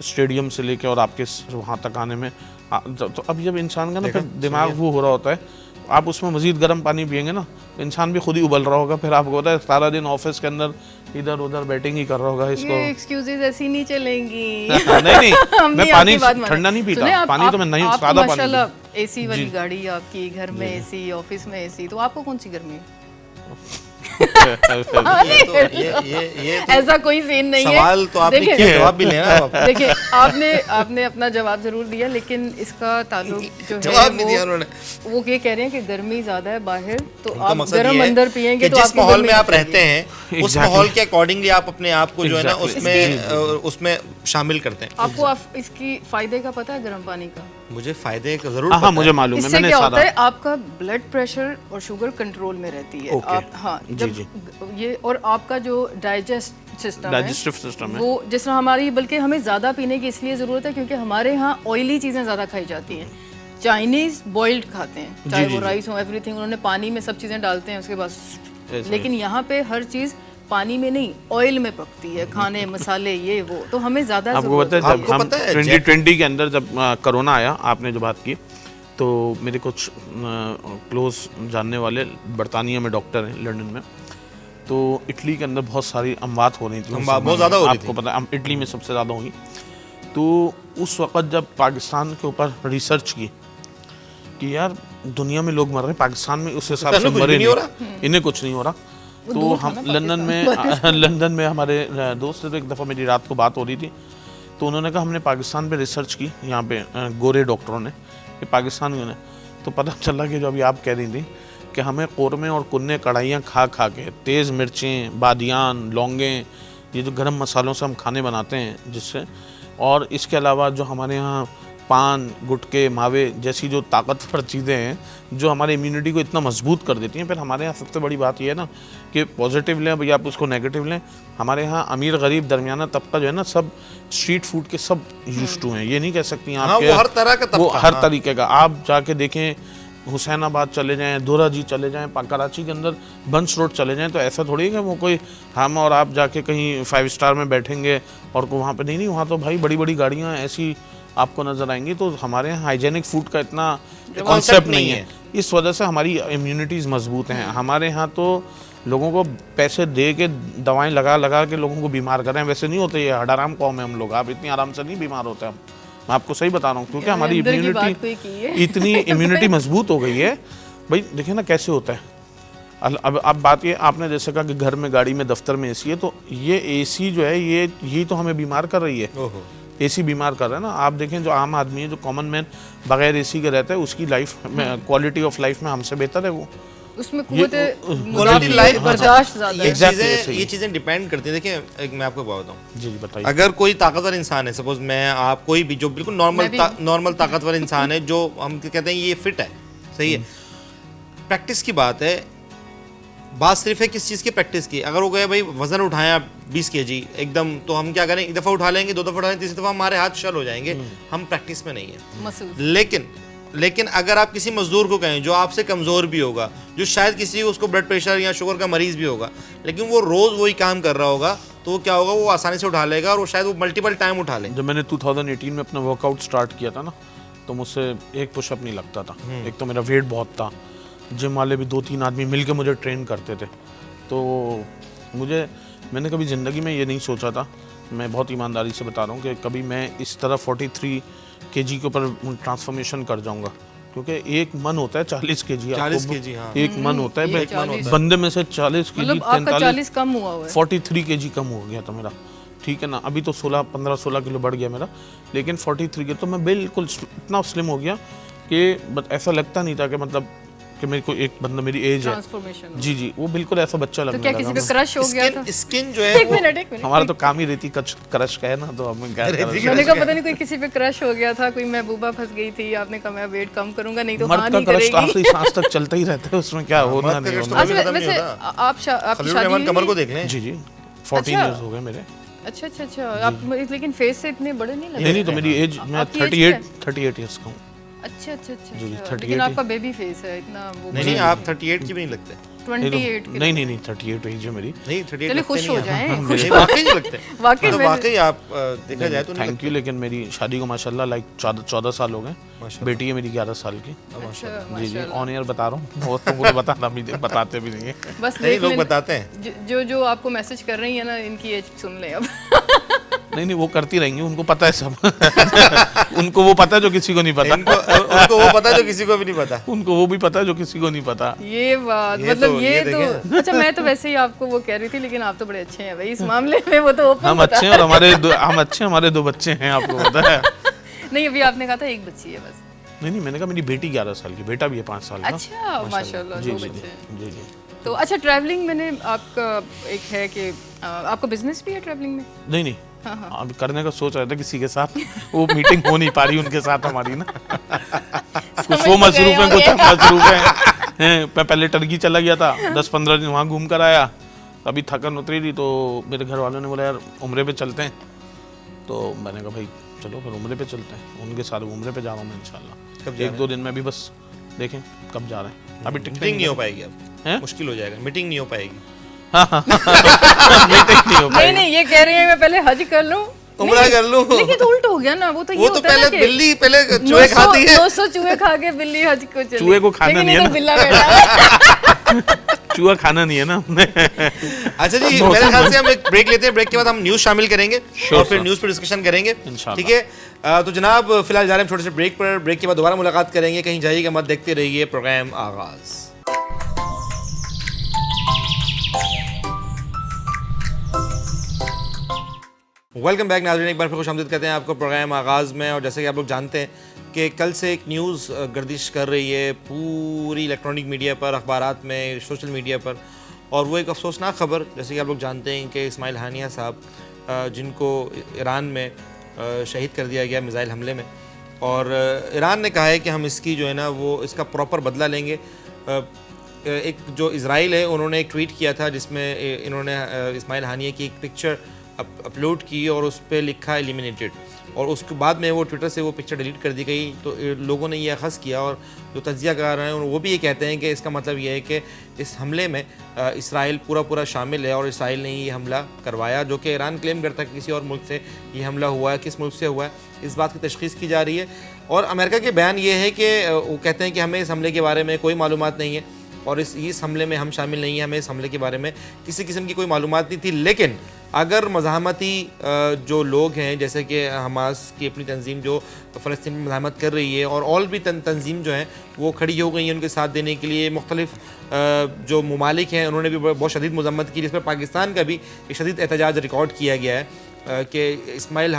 स्टेडियम से लेके और आपके वहाँ तक आने में। तो अब जब इंसान का ना फिर दिमाग वो हो रहा होता है, आप उसमें मजीद गर्म पानी पियेंगे ना, इंसान भी खुद ही उबल रहा होगा। फिर आपको पता है सारा दिन ऑफिस के अंदर इधर उधर बैटिंग ही कर रहा होगा। इसको ये एक्सक्यूजेस ऐसी नहीं चलेंगी। नहीं मैं पानी ठंडा नहीं पीता, पानी तो मैं नहीं, सादा पानी। माशाल्लाह एसी वाली गाड़ी आपकी, घर में एसी, ऑफिस में एसी, तो आपको कौन सी गर्मी है? ये ऐसा कोई सीन नहीं है। सवाल तो आपने किया, जवाब भी लेना आप। देखिए आपने अपना जवाब जरूर दिया, लेकिन इसका ताल्लुक जो है जवाब नहीं दिया उन्होंने। वो ये कह रहे हैं कि गर्मी ज्यादा है बाहर, तो उनका आप मकसद गर्म ये है अंदर पियेंगे कि तो जिस माहौल में आप रहते हैं उस माहौल के अकॉर्डिंगली आप अपने आप को जो है ना उसमें शामिल करते हैं। आपको इसकी फायदे का पता है गर्म पानी का? मुझे फायदे का जरूर हाँ, मुझे मालूम है। इससे क्या होता है, आपका ब्लड प्रेशर और शुगर कंट्रोल में रहती है। आप हाँ, जब ये और आपका जो डाइजेस्टिव सिस्टम है वो जिस तरह हमारी, बल्कि हमें ज़्यादा पीने की इसलिए ज़रूरत है क्योंकि हमारे यहाँ ऑयली चीज़ें ज़्यादा खाई जाती हैं। चाइनीज़ बॉइल्ड खाते हैं, चाहे वो राइस हो, एवरीथिंग उन्होंने पानी में सब चीज़ें डालते हैं उसके बाद, लेकिन यहाँ पे हर चीज़ पानी में नहीं ऑयल में पकती है, खाने मसाले ये वो, तो हमें ज़्यादा आपको पता है जब हम 2020 के अंदर जब कोरोना आया, आपने जो बात की, तो मेरे कुछ क्लोज जानने वाले बरतानिया में डॉक्टर हैं लंदन में, तो इटली के अंदर बहुत सारी अमवात हो रही थी, बहुत ज़्यादा हो रही थी, आपको पता है इटली में सबसे ज़्यादा हुई। तो उस वक़्त जब पाकिस्तान के ऊपर रिसर्च की कि यार दुनिया में लोग मर रहे हैं, पाकिस्तान में उस हिसाब से मरे नहीं, इन्हें कुछ नहीं हो रहा। तो हम लंदन में हमारे दोस्त थे, तो एक दफ़ा मेरी रात को बात हो रही थी, तो उन्होंने कहा हमने पाकिस्तान पे रिसर्च की, यहाँ पे गोरे डॉक्टरों ने, कि पाकिस्तान में, तो पता चला कि जो अभी आप कह रही थी कि हमें कौरमे और कुन्ने कढ़ाइयाँ खा खा के, तेज़ मिर्चें, बादियान, लौंगें, ये जो गरम मसालों से हम खाने बनाते हैं जिससे, और इसके अलावा जो हमारे यहाँ पान, गुटके, मावे जैसी जो ताकतवर चीज़ें हैं जो हमारे इम्यूनिटी को इतना मजबूत कर देती हैं। फिर हमारे यहाँ सबसे बड़ी बात यह है ना कि पॉजिटिव लें भैया, आप उसको नेगेटिव लें, हमारे यहाँ अमीर गरीब दरमियाना तबका जो है ना, सब स्ट्रीट फूड के सब यूज्ड टू हैं। ये नहीं कह सकती आप, वो हर तरह का, वो हर तरीके का। आप जाके देखें, हुसैनाबाद चले जाएं, दोराजी चले जाएं, कराची के अंदर बंस रोड चले जाएं, तो ऐसा थोड़ी है कि वो कोई हम और आप जाके कहीं 5 स्टार में बैठेंगे और को वहाँ पे नहीं, वहाँ तो भाई बड़ी बड़ी गाड़ियाँ ऐसी आपको नजर आएंगी, तो हमारे यहाँ हाइजेनिक फूड का इतना कॉन्सेप्ट नहीं है। इस वजह से हमारी इम्यूनिटीज मजबूत हैं। हमारे यहाँ तो लोगों को पैसे दे के दवाएं लगा लगा के लोगों को बीमार कर रहे हैं। वैसे नहीं होते, ये हडाराम कौम है हम लोग, आप इतनी आराम से नहीं बीमार होते हम। मैं आपको सही बता रहा हूँ, क्योंकि हमारी इम्यूनिटी इतनी इम्यूनिटी मजबूत हो गई है। भाई देखिए ना कैसे होता है। अब बात ये, आपने जैसे कहा कि घर में, गाड़ी में, दफ्तर में एसी है, तो ये एसी जो है यही तो हमें बीमार कर रही है। एसी बीमार कर रहा है ना। आप देखें जो आम आदमी है, जो कॉमन मैन बगैर एसी के रहता है, उसकी लाइफ में, क्वालिटी ऑफ लाइफ में हमसे बेहतर है वो। उसमें क्वालिटी लाइफ बर्दाश्त ज़्यादा है। ये चीजें डिपेंड करती हैं। देखिए मैं आपको बताता हूँ, जी बताइए। अगर कोई ताकतवर इंसान है, सपोज मैं, आप, कोई भी जो बिल्कुल नॉर्मल ताकतवर इंसान है, जो हम कहते हैं ये फिट है, सही है, प्रैक्टिस की बात है। बात सिर्फ है किस चीज़ की प्रैक्टिस की। अगर वो गए भाई वजन उठाया 20 kg एकदम, तो हम क्या करें, एक दफ़ा उठा लेंगे, 2 दफ़ा उठा लेंगे, तीसरी दफ़ा हमारे हाथ शल हो जाएंगे। हम प्रैक्टिस में नहीं है। लेकिन अगर आप किसी मजदूर को कहें जो आपसे कमज़ोर भी होगा, जो शायद किसी उसको ब्लड प्रेशर या शुगर का मरीज़ भी होगा, लेकिन वो रोज़ वही काम कर रहा होगा, तो वो क्या होगा, वो आसानी से उठा लेगा, और वो शायद वो मल्टीपल टाइम उठा ले। जब मैंने 2018 में अपना वर्कआउट स्टार्ट किया था ना, तो मुझसे एक पुशअप नहीं लगता था। एक तो मेरा वेट बहुत था, जिम वाले भी 2-3 आदमी मिलके मुझे ट्रेन करते थे। तो मैंने कभी ज़िंदगी में ये नहीं सोचा था, मैं बहुत ईमानदारी से बता रहा हूँ, कि कभी मैं इस तरह 43 kg के ऊपर ट्रांसफॉर्मेशन कर जाऊँगा। क्योंकि एक मन होता है 40 kg, 40 kg, हाँ। एक मन होता है, बंदे में से 40 kg, मतलब आपका 40 कम हुआ है। 43 kg कम हो गया था मेरा, ठीक है ना। अभी तो 15-16 किलो बढ़ गया मेरा, लेकिन 43 के तो मैं बिल्कुल इतना स्लिम हो गया कि ऐसा लगता नहीं था कि मतलब कि मेरे को एक बंदा मेरी एज है, जी, वो बिल्कुल ऐसा बच्चा लगने लगा। तो क्या किसी पे क्रश हो गया था? स्किन जो है, एक मिनट हमारा तो काम ही रहती क्रश का है ना, तो हमें क्या, मैंने कहा पता नहीं कोई किसी पे क्रश हो गया था, कोई महबूबा फंस गई थी, आपने कहा मैं वेट कम करूंगा, नहीं तो हाँ नहीं करेगी। आखिरी सांस तक चलता ही रहता है, उसमें क्या होना नहीं होना। वैसे आप शादी कमर को देख लें, जी 14 इयर्स हो गए मेरे। अच्छा आप लेकिन फेस से इतने बड़े नहीं लग रहे। नहीं, तो मेरी एज, मैं 38 इयर्स का हूँ। अच्छा, लेकिन आपका बेबी फेस है इतना वो। नहीं, आप 38 की भी नहीं लगते। 28 नहीं 38 एज है मेरी। नहीं 38 चलिए खुश हो जाएं। वाकई नहीं लगते। वाकई आप देखा जाए तो थैंक यू। लेकिन मेरी शादी को माशाल्लाह लाइक 14 साल हो गए। बेटी है मेरी 11 साल की। जी ऑन एयर बता रहा हूँ, वो तो मुझे बताते भी नहीं है, बस लोग बताते हैं। जो आपको मैसेज कर रही है ना, इनकी एज सुन ले अब। नहीं वो करती रहेंगी, उनको पता है सब। उनको वो पता है जो किसी को नहीं पता। उनको वो पता है जो किसी को भी नहीं पता। उनको वो भी पता है जो किसी को नहीं पता। ये बात मतलब ये तो अच्छा, मैं तो वैसे ही आपको वो कह रही थी, लेकिन आप तो बड़े अच्छे हैं भाई इस मामले में। वो तो हम अच्छे हैं, और हमारे 2 बच्चे हैं, आपको पता है। नहीं अभी आपने कहा था एक बच्ची है बस। नहीं मैंने कहा मेरी बेटी 11 साल की, बेटा भी है 5 साल का। अच्छा माशाल्लाह, 2 बच्चे हैं। जी। तो अच्छा, ट्रैवलिंग मैंने आपका एक है कि आपको बिजनेस भी है ट्रैवलिंग में? नहीं अब करने का सोच रहे थे किसी के साथ, वो मीटिंग हो नहीं पा रही उनके साथ हमारी ना। कुछ वो मसरूफ हैं, कुछ हम मसरूफ हैं। मैं पहले टर्की चला गया था, 10-15 दिन वहाँ घूम कर आया। अभी थकन उतरी थी, तो मेरे घर वालों ने बोला यार उम्रे पे चलते हैं। तो मैंने कहा भाई चलो फिर उम्रे पे चलते हैं। उनके साथ उम्रे पे जा रहा हूँ मैं इंशाल्लाह। 1-2 दिन में भी बस देखें कब जा रहे हैं। अभी मीटिंग नहीं हो पाएगी, अब मुश्किल हो जाएगा, मीटिंग नहीं हो पाएगी। नहीं ये कह रही है मैं पहले हज कर लूं, उम्रा कर लूं। लेकिन तो उल्टा हो गया ना, वो तो पहले बिल्ली पहले चूहे खाती है। 900 चूहे खा के बिल्ली हज को चली। चूहे को खाना नहीं है ना, बिल्ला बेटा। चूहा खाना नहीं है ना। अच्छा जी, मेरे ख्याल से हम एक ब्रेक लेते हैं। ब्रेक के बाद हम न्यूज शामिल करेंगे और फिर न्यूज पर डिस्कशन करेंगे, ठीक है। तो जनाब फिलहाल जा रहे हैं छोटे से ब्रेक पर। ब्रेक के बाद दोबारा मुलाकात करेंगे। कहीं जाइएगा मत, देखते रहिए प्रोग्राम आगाज। वेलकम बैक नाज़रीन, एक बार फिर खुशामदीद कहते हैं आपको प्रोग्राम आगाज़ में। और जैसे कि आप लोग जानते हैं कि कल से एक न्यूज़ गर्दिश कर रही है पूरी इलेक्ट्रॉनिक मीडिया पर, अखबारात में, सोशल मीडिया पर, और वो एक अफसोसनाक ख़बर, जैसे कि आप लोग जानते हैं कि इस्माइल हानिया साहब जिनको ईरान में शहीद कर दिया गया मिज़ाइल हमले में, और ईरान ने कहा है कि हम इसकी जो है ना वो इसका प्रॉपर बदला लेंगे। एक जो इज़राइल है उन्होंने एक ट्वीट किया था जिसमें इन्होंने इस्माइल हानिया की एक पिक्चर अपलोड की और उस पर लिखा एलिमिनेटेड, और उसके बाद में वो ट्विटर से वो पिक्चर डिलीट कर दी गई, तो लोगों ने यह हंस किया और जो तज्जिया करा रहे हैं वो भी ये कहते हैं कि इसका मतलब ये है कि इस हमले में इसराइल पूरा शामिल है और इसराइल ने ये हमला करवाया, जो कि ईरान क्लेम करता है कि किसी और मुल्क से ये हमला हुआ है। किस मुल्क से हुआ है इस बात की तशख़ीस की जा रही है। और अमेरिका के बयान ये है कि वो कहते हैं कि हमें इस हमले के बारे में कोई मालूमात नहीं है और इस हमले में हम शामिल नहीं हैं, हमें इस हमले के बारे में किसी किस्म की कोई मालूमात नहीं थी। लेकिन अगर मज़ाहमती जो लोग हैं, जैसे कि हमास की अपनी तंजीम जो फ़लस्तीन में मज़ाहमत कर रही है, और ऑल भी तंजीम जो हैं वो खड़ी हो गई हैं उनके साथ देने के लिए, मुख्तलिफ जो ममालिक हैं उन्होंने भी बहुत शदीद मज़म्मत की, जिसमें पाकिस्तान का भी एक शदीद एहतजाज रिकॉर्ड किया गया है कि इस्माइल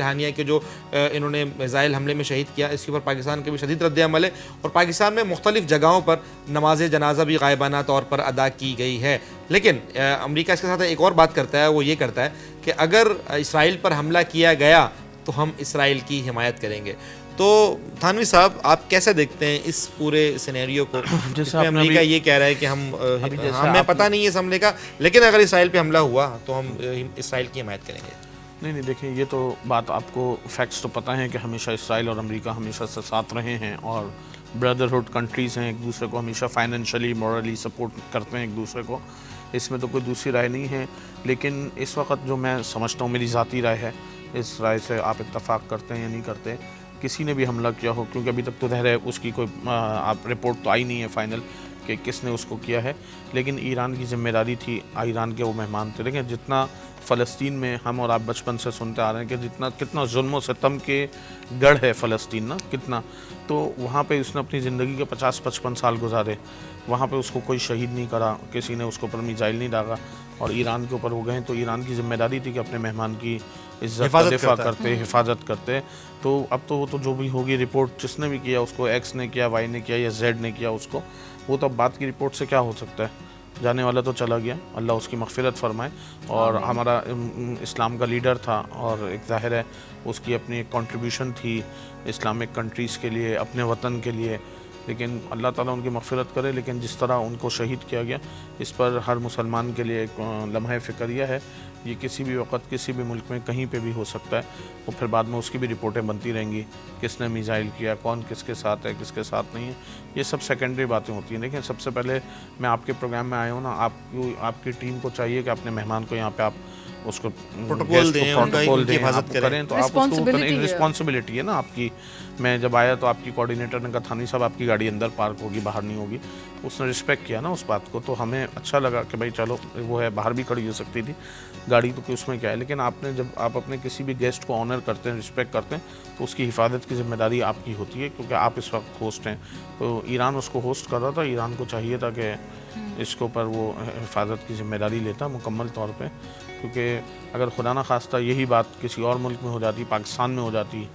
हानिया के जो इन्होंने मिसाइल हमले में शहीद किया, इसके ऊपर पाकिस्तान के भी शदीद रद्द अमल है। और पाकिस्तान में मुख्तलिफ जगहों पर नमाज जनाजा भी गायबाना तौर पर अदा की गई है। लेकिन अमेरिका इसके साथ एक और बात करता है, वो ये करता है कि अगर इसराइल पर हमला किया गया तो हम इसराइल की हिमायत करेंगे। तो थानवी साहब, आप कैसे देखते हैं इस पूरे सिनेरियो को, जिसमें अमेरिका ये कह रहा है कि हमें पता नहीं है इस हमले का, लेकिन अगर इसराइल पे हमला हुआ तो हम इसराइल की हिमायत करेंगे? नहीं, देखिए, ये तो बात आपको फैक्ट्स तो पता है कि हमेशा इसराइल और अमेरिका हमेशा से साथ रहे हैं और ब्रदरहुड कंट्रीज़ हैं, एक दूसरे को हमेशा फाइनेंशियली मॉरली सपोर्ट करते हैं एक दूसरे को, इसमें तो कोई दूसरी राय नहीं है। लेकिन इस वक्त जो मैं समझता हूँ, मेरी ज़ाती राय है, इस राय से आप इत्तफाक करते हैं या नहीं करते, किसी ने भी हमला किया हो, क्योंकि अभी तक तो ज़ाहिर है उसकी कोई आप रिपोर्ट तो आई नहीं है फाइनल कि किसने उसको किया है, लेकिन ईरान की जिम्मेदारी थी, ईरान के वो मेहमान थे। लेकिन जितना फ़लस्तीन में हम और आप बचपन से सुनते आ रहे हैं कि कितना जुल्म सितम के गढ़ है फ़लस्तीन ना, कितना, तो वहाँ पे उसने अपनी ज़िंदगी के 50-55 साल गुजारे, वहाँ पे उसको कोई शहीद नहीं करा, किसी ने उसके ऊपर मिसाइल नहीं दागा, और ईरान के ऊपर हो गए। तो ईरान की जिम्मेदारी थी कि अपने मेहमान की इज्जत का दिफा करते, हिफाजत करते। तो अब तो वो तो जो भी होगी रिपोर्ट, जिसने भी किया उसको, एक्स ने किया, वाई ने किया या जेड ने किया उसको, वो तो अब बात की रिपोर्ट से क्या हो सकता है, जाने वाला तो चला गया, अल्लाह उसकी मग़फ़िरत फरमाए। और हमारा इस्लाम का लीडर था और एक ज़ाहिर है उसकी अपनी एक कंट्रीब्यूशन थी इस्लामिक कंट्रीज़ के लिए, अपने वतन के लिए, लेकिन अल्लाह ताला उनकी मग़फ़िरत करे। लेकिन जिस तरह उनको शहीद किया गया, इस पर हर मुसलमान के लिए एक लम्हा फ़िक्रिया है। ये किसी भी वक्त किसी भी मुल्क में कहीं पे भी हो सकता है, और फिर बाद में उसकी भी रिपोर्टें बनती रहेंगी, किसने मिसाइल किया, कौन किसके साथ है, किसके साथ नहीं है, ये सब सेकेंडरी बातें होती हैं। लेकिन सबसे पहले मैं आपके प्रोग्राम में आया हूँ ना, आपकी टीम को चाहिए कि अपने मेहमान को यहाँ पे आप उसको प्रोटोकॉल दें, हिफाजत करें, तो आप उसको एक रिस्पॉन्सिबिलिटी है ना आपकी। मैं जब आया तो आपकी कोऑर्डिनेटर ने कहा, थानी साहब आपकी गाड़ी अंदर पार्क होगी, बाहर नहीं होगी, उसने रिस्पेक्ट किया ना उस बात को, तो हमें अच्छा लगा कि भाई चलो, वो है, बाहर भी खड़ी हो सकती थी गाड़ी, तो उसमें क्या है। लेकिन आपने, जब आप अपने किसी भी गेस्ट को ऑनर करते हैं, रिस्पेक्ट करते हैं, तो उसकी हिफाजत की जिम्मेदारी आपकी होती है, क्योंकि आप इस वक्त होस्ट हैं। तो ईरान उसको होस्ट कर रहा था, ईरान को चाहिए था कि इसके ऊपर वो हिफाजत की जिम्मेदारी लेता मुकम्मल तौर पे, क्योंकि अगर खुदा न खास्ता यही बात किसी और मुल्क में हो जाती, पाकिस्तान में हो जाती,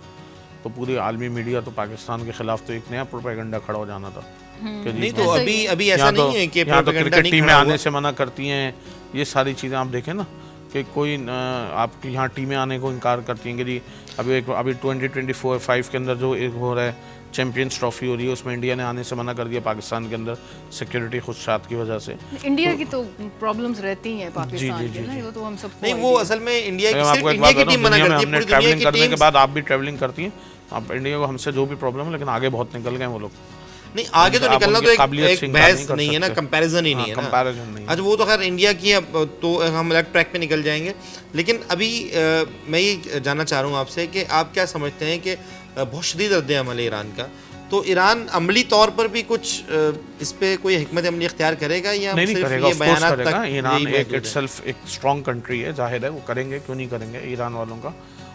तो पूरी आलमी मीडिया तो पाकिस्तान के खिलाफ तो एक नया प्रोपेगेंडा खड़ा हो जाना था। नहीं तो अभी ऐसा नहीं है कि क्रिकेट टीमें आने से मना करती हैं, ये सारी चीज़ें आप देखें ना, कि कोई आपके यहाँ टीमें आने को इनकार करती हैं कि जी अभी 2024-5 के अंदर जो एक हो रहा है चैंपियंस ट्रॉफी हो रही है, उसमें इंडिया ने आने से मना कर दिया पाकिस्तान के अंदर सिक्योरिटी खुदशात की वजह से। इंडिया की तो प्रॉब्लम्स रहती हैं पाकिस्तान के ना, वो तो हम सबको नहीं, वो असल में इंडिया की टीम मना करती है, पूरी दुनिया की करने के बाद आप भी ट्रैवलिंग करती हैं, आप इंडिया को हमसे जो भी प्रॉब्लम है, लेकिन आगे बहुत निकल गए वो लोग। नहीं, आगे तो निकलना तो एक बहस नहीं है ना, कंपैरिजन ही नहीं है ना, कंपैरिजन नहीं। अच्छा, वो तो खैर इंडिया की, अब तो हम अलग ट्रैक पे निकल जाएंगे। लेकिन अभी मैं ये जानना चाह रहा हूँ आपसे कि आप क्या समझते हैं कि बहुत शदीद रद्द अमल है ईरान का, तो ईरान अमली तौर पर भी कुछ इस पे कोई हिकमत अमली इख्तियार करेगा या नहीं करेगा? ये बयानात तक ईरान एक इटसेल्फ एक स्ट्रॉन्ग कंट्री है, जाहिर है वो करेंगे, क्यों नहीं करेंगे ईरान वालों का।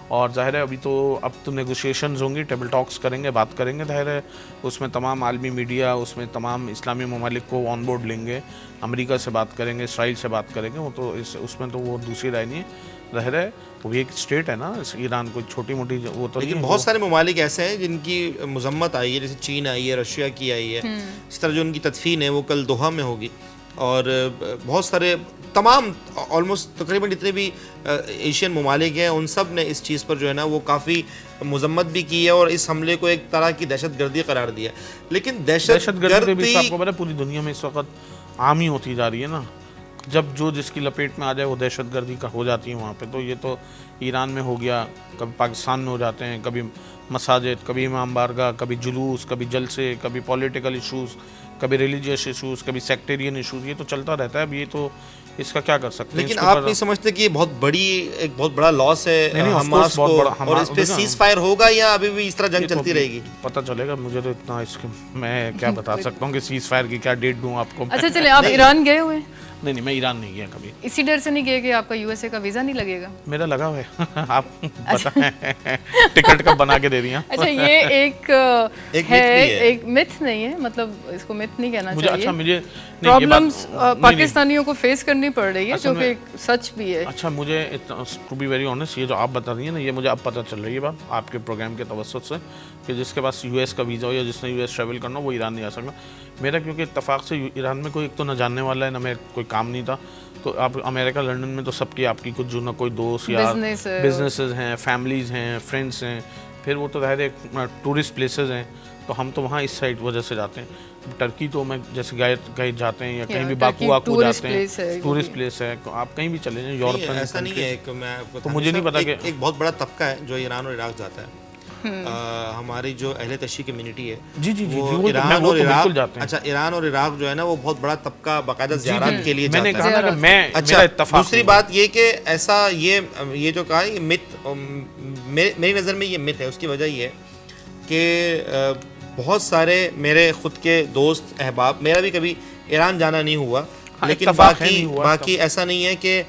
और जाहिर है अब तो नेगोशिएशंस होंगी, टेबल टॉक्स करेंगे, बात करेंगे, जाहिर है उसमें तमाम आलमी मीडिया, उसमें तमाम इस्लामी ममालिक को ऑन बोर्ड लेंगे, अमेरिका से बात करेंगे, इसराइल से बात करेंगे, वो तो उसमें तो वो दूसरी राय नहीं है। जाहिर है वो भी एक स्टेट है ना, ईरान कोई छोटी मोटी वो तो। लेकिन बहुत सारे ममालिक ऐसे हैं जिनकी मजम्मत आई है, जैसे चीन आई है, रशिया की आई है, इस तरह जो उनकी तदफीन है वो कल दोहा में होगी, और बहुत सारे तमाम ऑलमोस्ट तकरीबन जितने भी एशियन ममालिक हैं उन सब ने इस चीज़ पर जो है ना वो काफ़ी मजम्मत भी की है और इस हमले को एक तरह की दहशतगर्दी करार दिया। लेकिन दहशतगर्दी आपको पता है पूरी दुनिया में इस वक्त आम ही होती जा रही है ना, जब जो जिसकी लपेट में आ जाए वो दहशतगर्दी का हो जाती है वहाँ पे। तो ये तो ईरान में हो गया, कभी पाकिस्तान में हो जाते हैं, कभी मसाजिद, कभी इमाम बारगाह, कभी जुलूस, कभी जलसे, कभी पॉलिटिकल इशूज़, कभी रिलीजियस इशूज़, कभी सेक्टेरियन इशूज़, ये तो चलता रहता है। अब ये तो इसका क्या कर सकते हैं। लेकिन आप नहीं समझते कि ये एक बहुत बड़ा लॉस है हमास को, और इस पे सीज फायर होगा या अभी भी इस तरह जंग चलती रहेगी? पता चलेगा। मुझे तो इतना इसके मैं क्या बता सकता हूँ कि सीज फायर की क्या डेट दूँ आपको। अच्छा चले, आप ईरान गए हुए? नहीं, मैं ईरान नहीं गया कभी। इसी डर से नहीं गए कि आपका यूएसए का वीजा नहीं लगेगा? मेरा लगा हुआ है। आप पता है टिकट कब बना के दे दिया। अच्छा, ये एक मिथ नहीं है, मतलब इसको मिथ नहीं कहना चाहिए। अच्छा, मुझे प्रॉब्लम्स पाकिस्तानियों को फेस करनी पड़ रही है, जो कि सच भी है। अच्छा, मुझे टू बी वेरी ऑनेस्ट, ये जो आप बता रही है ना, ये मुझे अब पता चल रही है बात आपके प्रोग्राम के तवज्जुह से, कि जिसके पास यूएस का वीज़ा हो या जिसने यूएस ट्रैवल करना हो वो ईरान नहीं आ सकता। मेरा क्योंकि इत्तेफाक से ईरान में कोई एक तो न जानने वाला है, ना मेरा कोई काम नहीं था। तो आप अमेरिका, लंदन में तो सबकी आपकी कुछ जो ना कोई दोस्त या बिजनेसेस हैं, फैमिलीज़ हैं, फ्रेंड्स हैं, फिर वो तो ज़ाहिर एक टूरिस्ट प्लेसेस हैं। तो हम तो वहाँ इस साइड वजह से जाते हैं। टर्की तो मैं जैसे गए जाते हैं, या कहीं भी बाकू वाकू जाते हैं, टूरिस्ट प्लेस है। तो आप कहीं भी चले जाएं यूरोप में, ऐसा नहीं है कि मैं तो मुझे नहीं पता कि एक बहुत बड़ा तबका है जो ईरान और इराक जाता है। हमारी जो अहले तशरीह कम्युनिटी है जी, वो ईरान और इराक जाते हैं। अच्छा, ईरान और इराक जो है ना, वो बहुत बड़ा तबका बाकायदा ज़ियारत के लिए जाता है। मैंने कहा ना कि मैं अच्छा, दूसरी बात ये कि ऐसा ये जो कहा ये मिथ, मेरी नज़र में ये मिथ है। उसकी वजह ये कि बहुत सारे मेरे खुद के दोस्त अहबाब, मेरा भी कभी ईरान जाना नहीं हुआ, लेकिन बाकी ऐसा नहीं है कि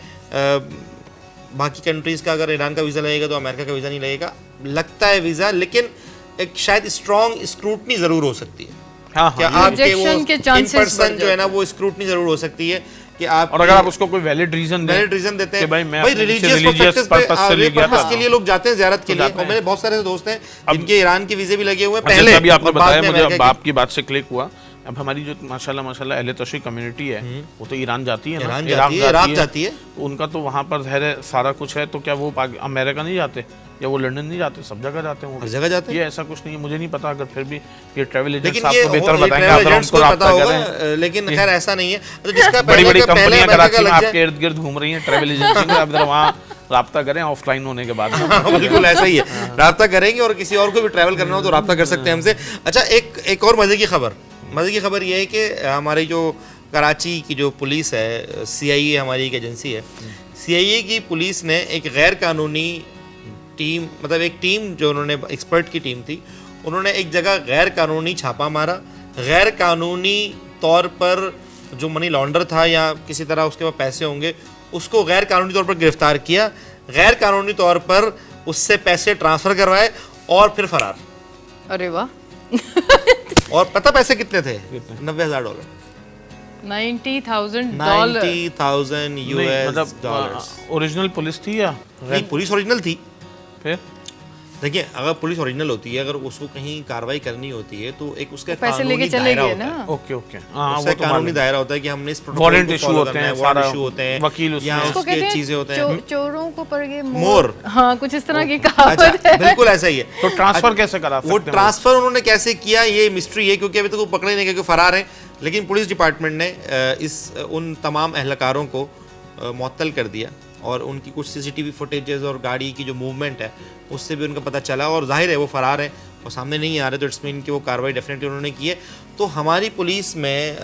बाकी कंट्रीज़ का अगर ईरान का वीज़ा लगेगा तो अमेरिका का वीज़ा नहीं लगेगा। लगता है वीज़ा, लेकिन एक शायद स्ट्रॉन्ग स्क्रूटनी ज़रूर हो सकती है। क्या आपके वो इन पर्सन जो है ना, वो स्क्रूटनी ज़रूर हो सकती है कि आप, और अगर आप उसको कोई वैलिड रीजन देते हैं, भाई रिलीजियस पर्पस के लिए लोग जाते हैं ज़ियारत के लिए। और मेरे बहुत सारे दोस्त हैं जिनके ईरान के वीज़े भी लगे हुए हैं पहले। अभी आपने बताया, मुझे अब आपकी बात से क्लिक हुआ। अब हमारी जो माशाल्लाह अहले तशरीह कम्युनिटी है, वो तो ईरान जाती है ना, इराक जाती है। उनका तो वहाँ पर सारा कुछ है। तो क्या वो अमेरिका नहीं जाते या वो लंदन नहीं जाते? सब जगह जाते हैं, हर जगह जाते हैं। ये ऐसा कुछ नहीं है, मुझे नहीं पता। अगर फिर भी ये ट्रैवल एजेंट्स आपको बेहतर बताएंगे, आप उनको राब्ता करें। लेकिन खैर ऐसा नहीं है। तो जिसका बड़ी कंपनियां कराची में आपके इर्द गिर्द घूम रही हैं ट्रैवल एजेंसी में, आप वहाँ राब्ता करें ऑफलाइन होने के बाद। बिल्कुल ऐसा ही है, राब्ता करेंगे। और किसी और को भी ट्रैवल करना हो तो राब्ता कर सकते हैं हमसे। अच्छा, एक और मज़े की खबर ये है कि हमारी जो कराची की जो पुलिस है, CIA हमारी एक एजेंसी है, CIA की पुलिस ने एक गैर कानूनी टीम, मतलब एक टीम जो उन्होंने एक्सपर्ट की टीम थी, उन्होंने एक जगह गैर कानूनी छापा मारा। गैर कानूनी तौर पर जो मनी लॉन्डर था या किसी तरह उसके पास पैसे होंगे, उसको गैर कानूनी तौर पर गिरफ्तार किया, गैर कानूनी तौर पर उससे पैसे ट्रांसफ़र करवाए और फिर फरार। अरे वाह। और पता पैसे कितने थे? $90,000। $90,000 US डॉलर्स। ओरिजिनल पुलिस थी या नहीं? पुलिस ओरिजिनल थी। फिर देखिए, अगर पुलिस ओरिजिनल होती है, अगर उसको कहीं कार्रवाई करनी होती है तो एक उसका पैसे लेके चलेगी ना। ओके हाँ, वो कानूनी दायरा होता है कि हमने इस वारंट इशू होते हैं, वारंट इशू होते हैं, वकील उसके चीजें होते हैं, चोरों को पड़ गए मोर। हाँ, कुछ इस तरह की कहावत है। बिल्कुल ऐसा ही है। तो ट्रांसफर कैसे करा सकते हैं? वो ट्रांसफर उन्होंने कैसे किया ये मिस्ट्री है, क्योंकि अभी तक वो पकड़े नहीं गए, क्योंकि फरार हैं। लेकिन पुलिस डिपार्टमेंट ने उन तमाम अहलकारों को मुअत्तल कर दिया, और उनकी कुछ CCTV फुटेजेस और गाड़ी की जो मूवमेंट है उससे भी उनका पता चला, और जाहिर है वो फ़रार हैं और सामने नहीं आ रहे। तो इट्स मीन कि वो कार्रवाई डेफिनेटली उन्होंने की है। तो हमारी पुलिस में,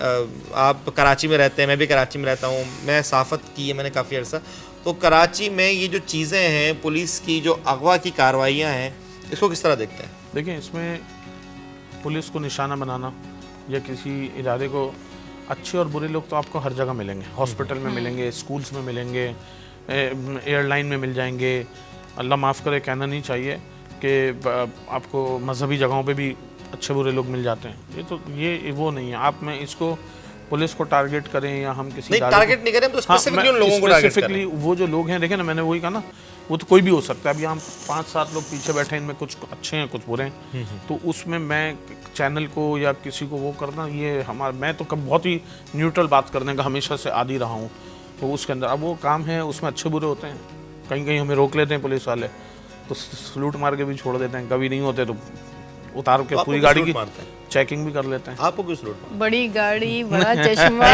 आप कराची में रहते हैं, मैं भी कराची में रहता हूँ, मैं सहाफ़त की है मैंने काफ़ी अर्सा। तो कराची में ये जो चीज़ें हैं, पुलिस की जो अगवा की कार्रवाइयाँ हैं, इसको किस तरह देखते हैं? देखिए, इसमें पुलिस को निशाना बनाना या किसी इदारे को, अच्छे और बुरे लोग तो आपको हर जगह मिलेंगे। हॉस्पिटल में मिलेंगे, स्कूल्स में मिलेंगे, एयरलाइन में मिल जाएंगे। अल्लाह माफ़ करे, कहना नहीं चाहिए कि आपको मजहबी जगहों पे भी अच्छे बुरे लोग मिल जाते हैं। ये वो नहीं है। आप में इसको पुलिस को टारगेट करें या हम किसी टारगेट नहीं करें, तो स्पेसिफिकली उन लोगों को टारगेट करें। वो जो लोग हैं, देखें ना, मैंने वही कहा ना, वो तो कोई भी हो सकता है। अभी हम 5-7 लोग पीछे बैठे हैं, इनमें कुछ अच्छे हैं, कुछ बुरे हैं। तो उसमें मैं चैनल को या किसी को वो करना, ये मैं तो बहुत ही न्यूट्रल बात करने का हमेशा से आदी रहा हूँ। तो उसके अंदर अब वो काम है, उसमें अच्छे बुरे होते हैं। कहीं कहीं हमें रोक लेते हैं पुलिस वाले, तो सलूट मार के भी छोड़ देते हैं। कभी नहीं होते तो उतार के आपको पूरी भी गाड़ी salute की मारते हैं? चेकिंग भी कर लेते हैं। आपको क्यों सलूट मारते बड़ी गाड़ी, बड़ा चश्मा।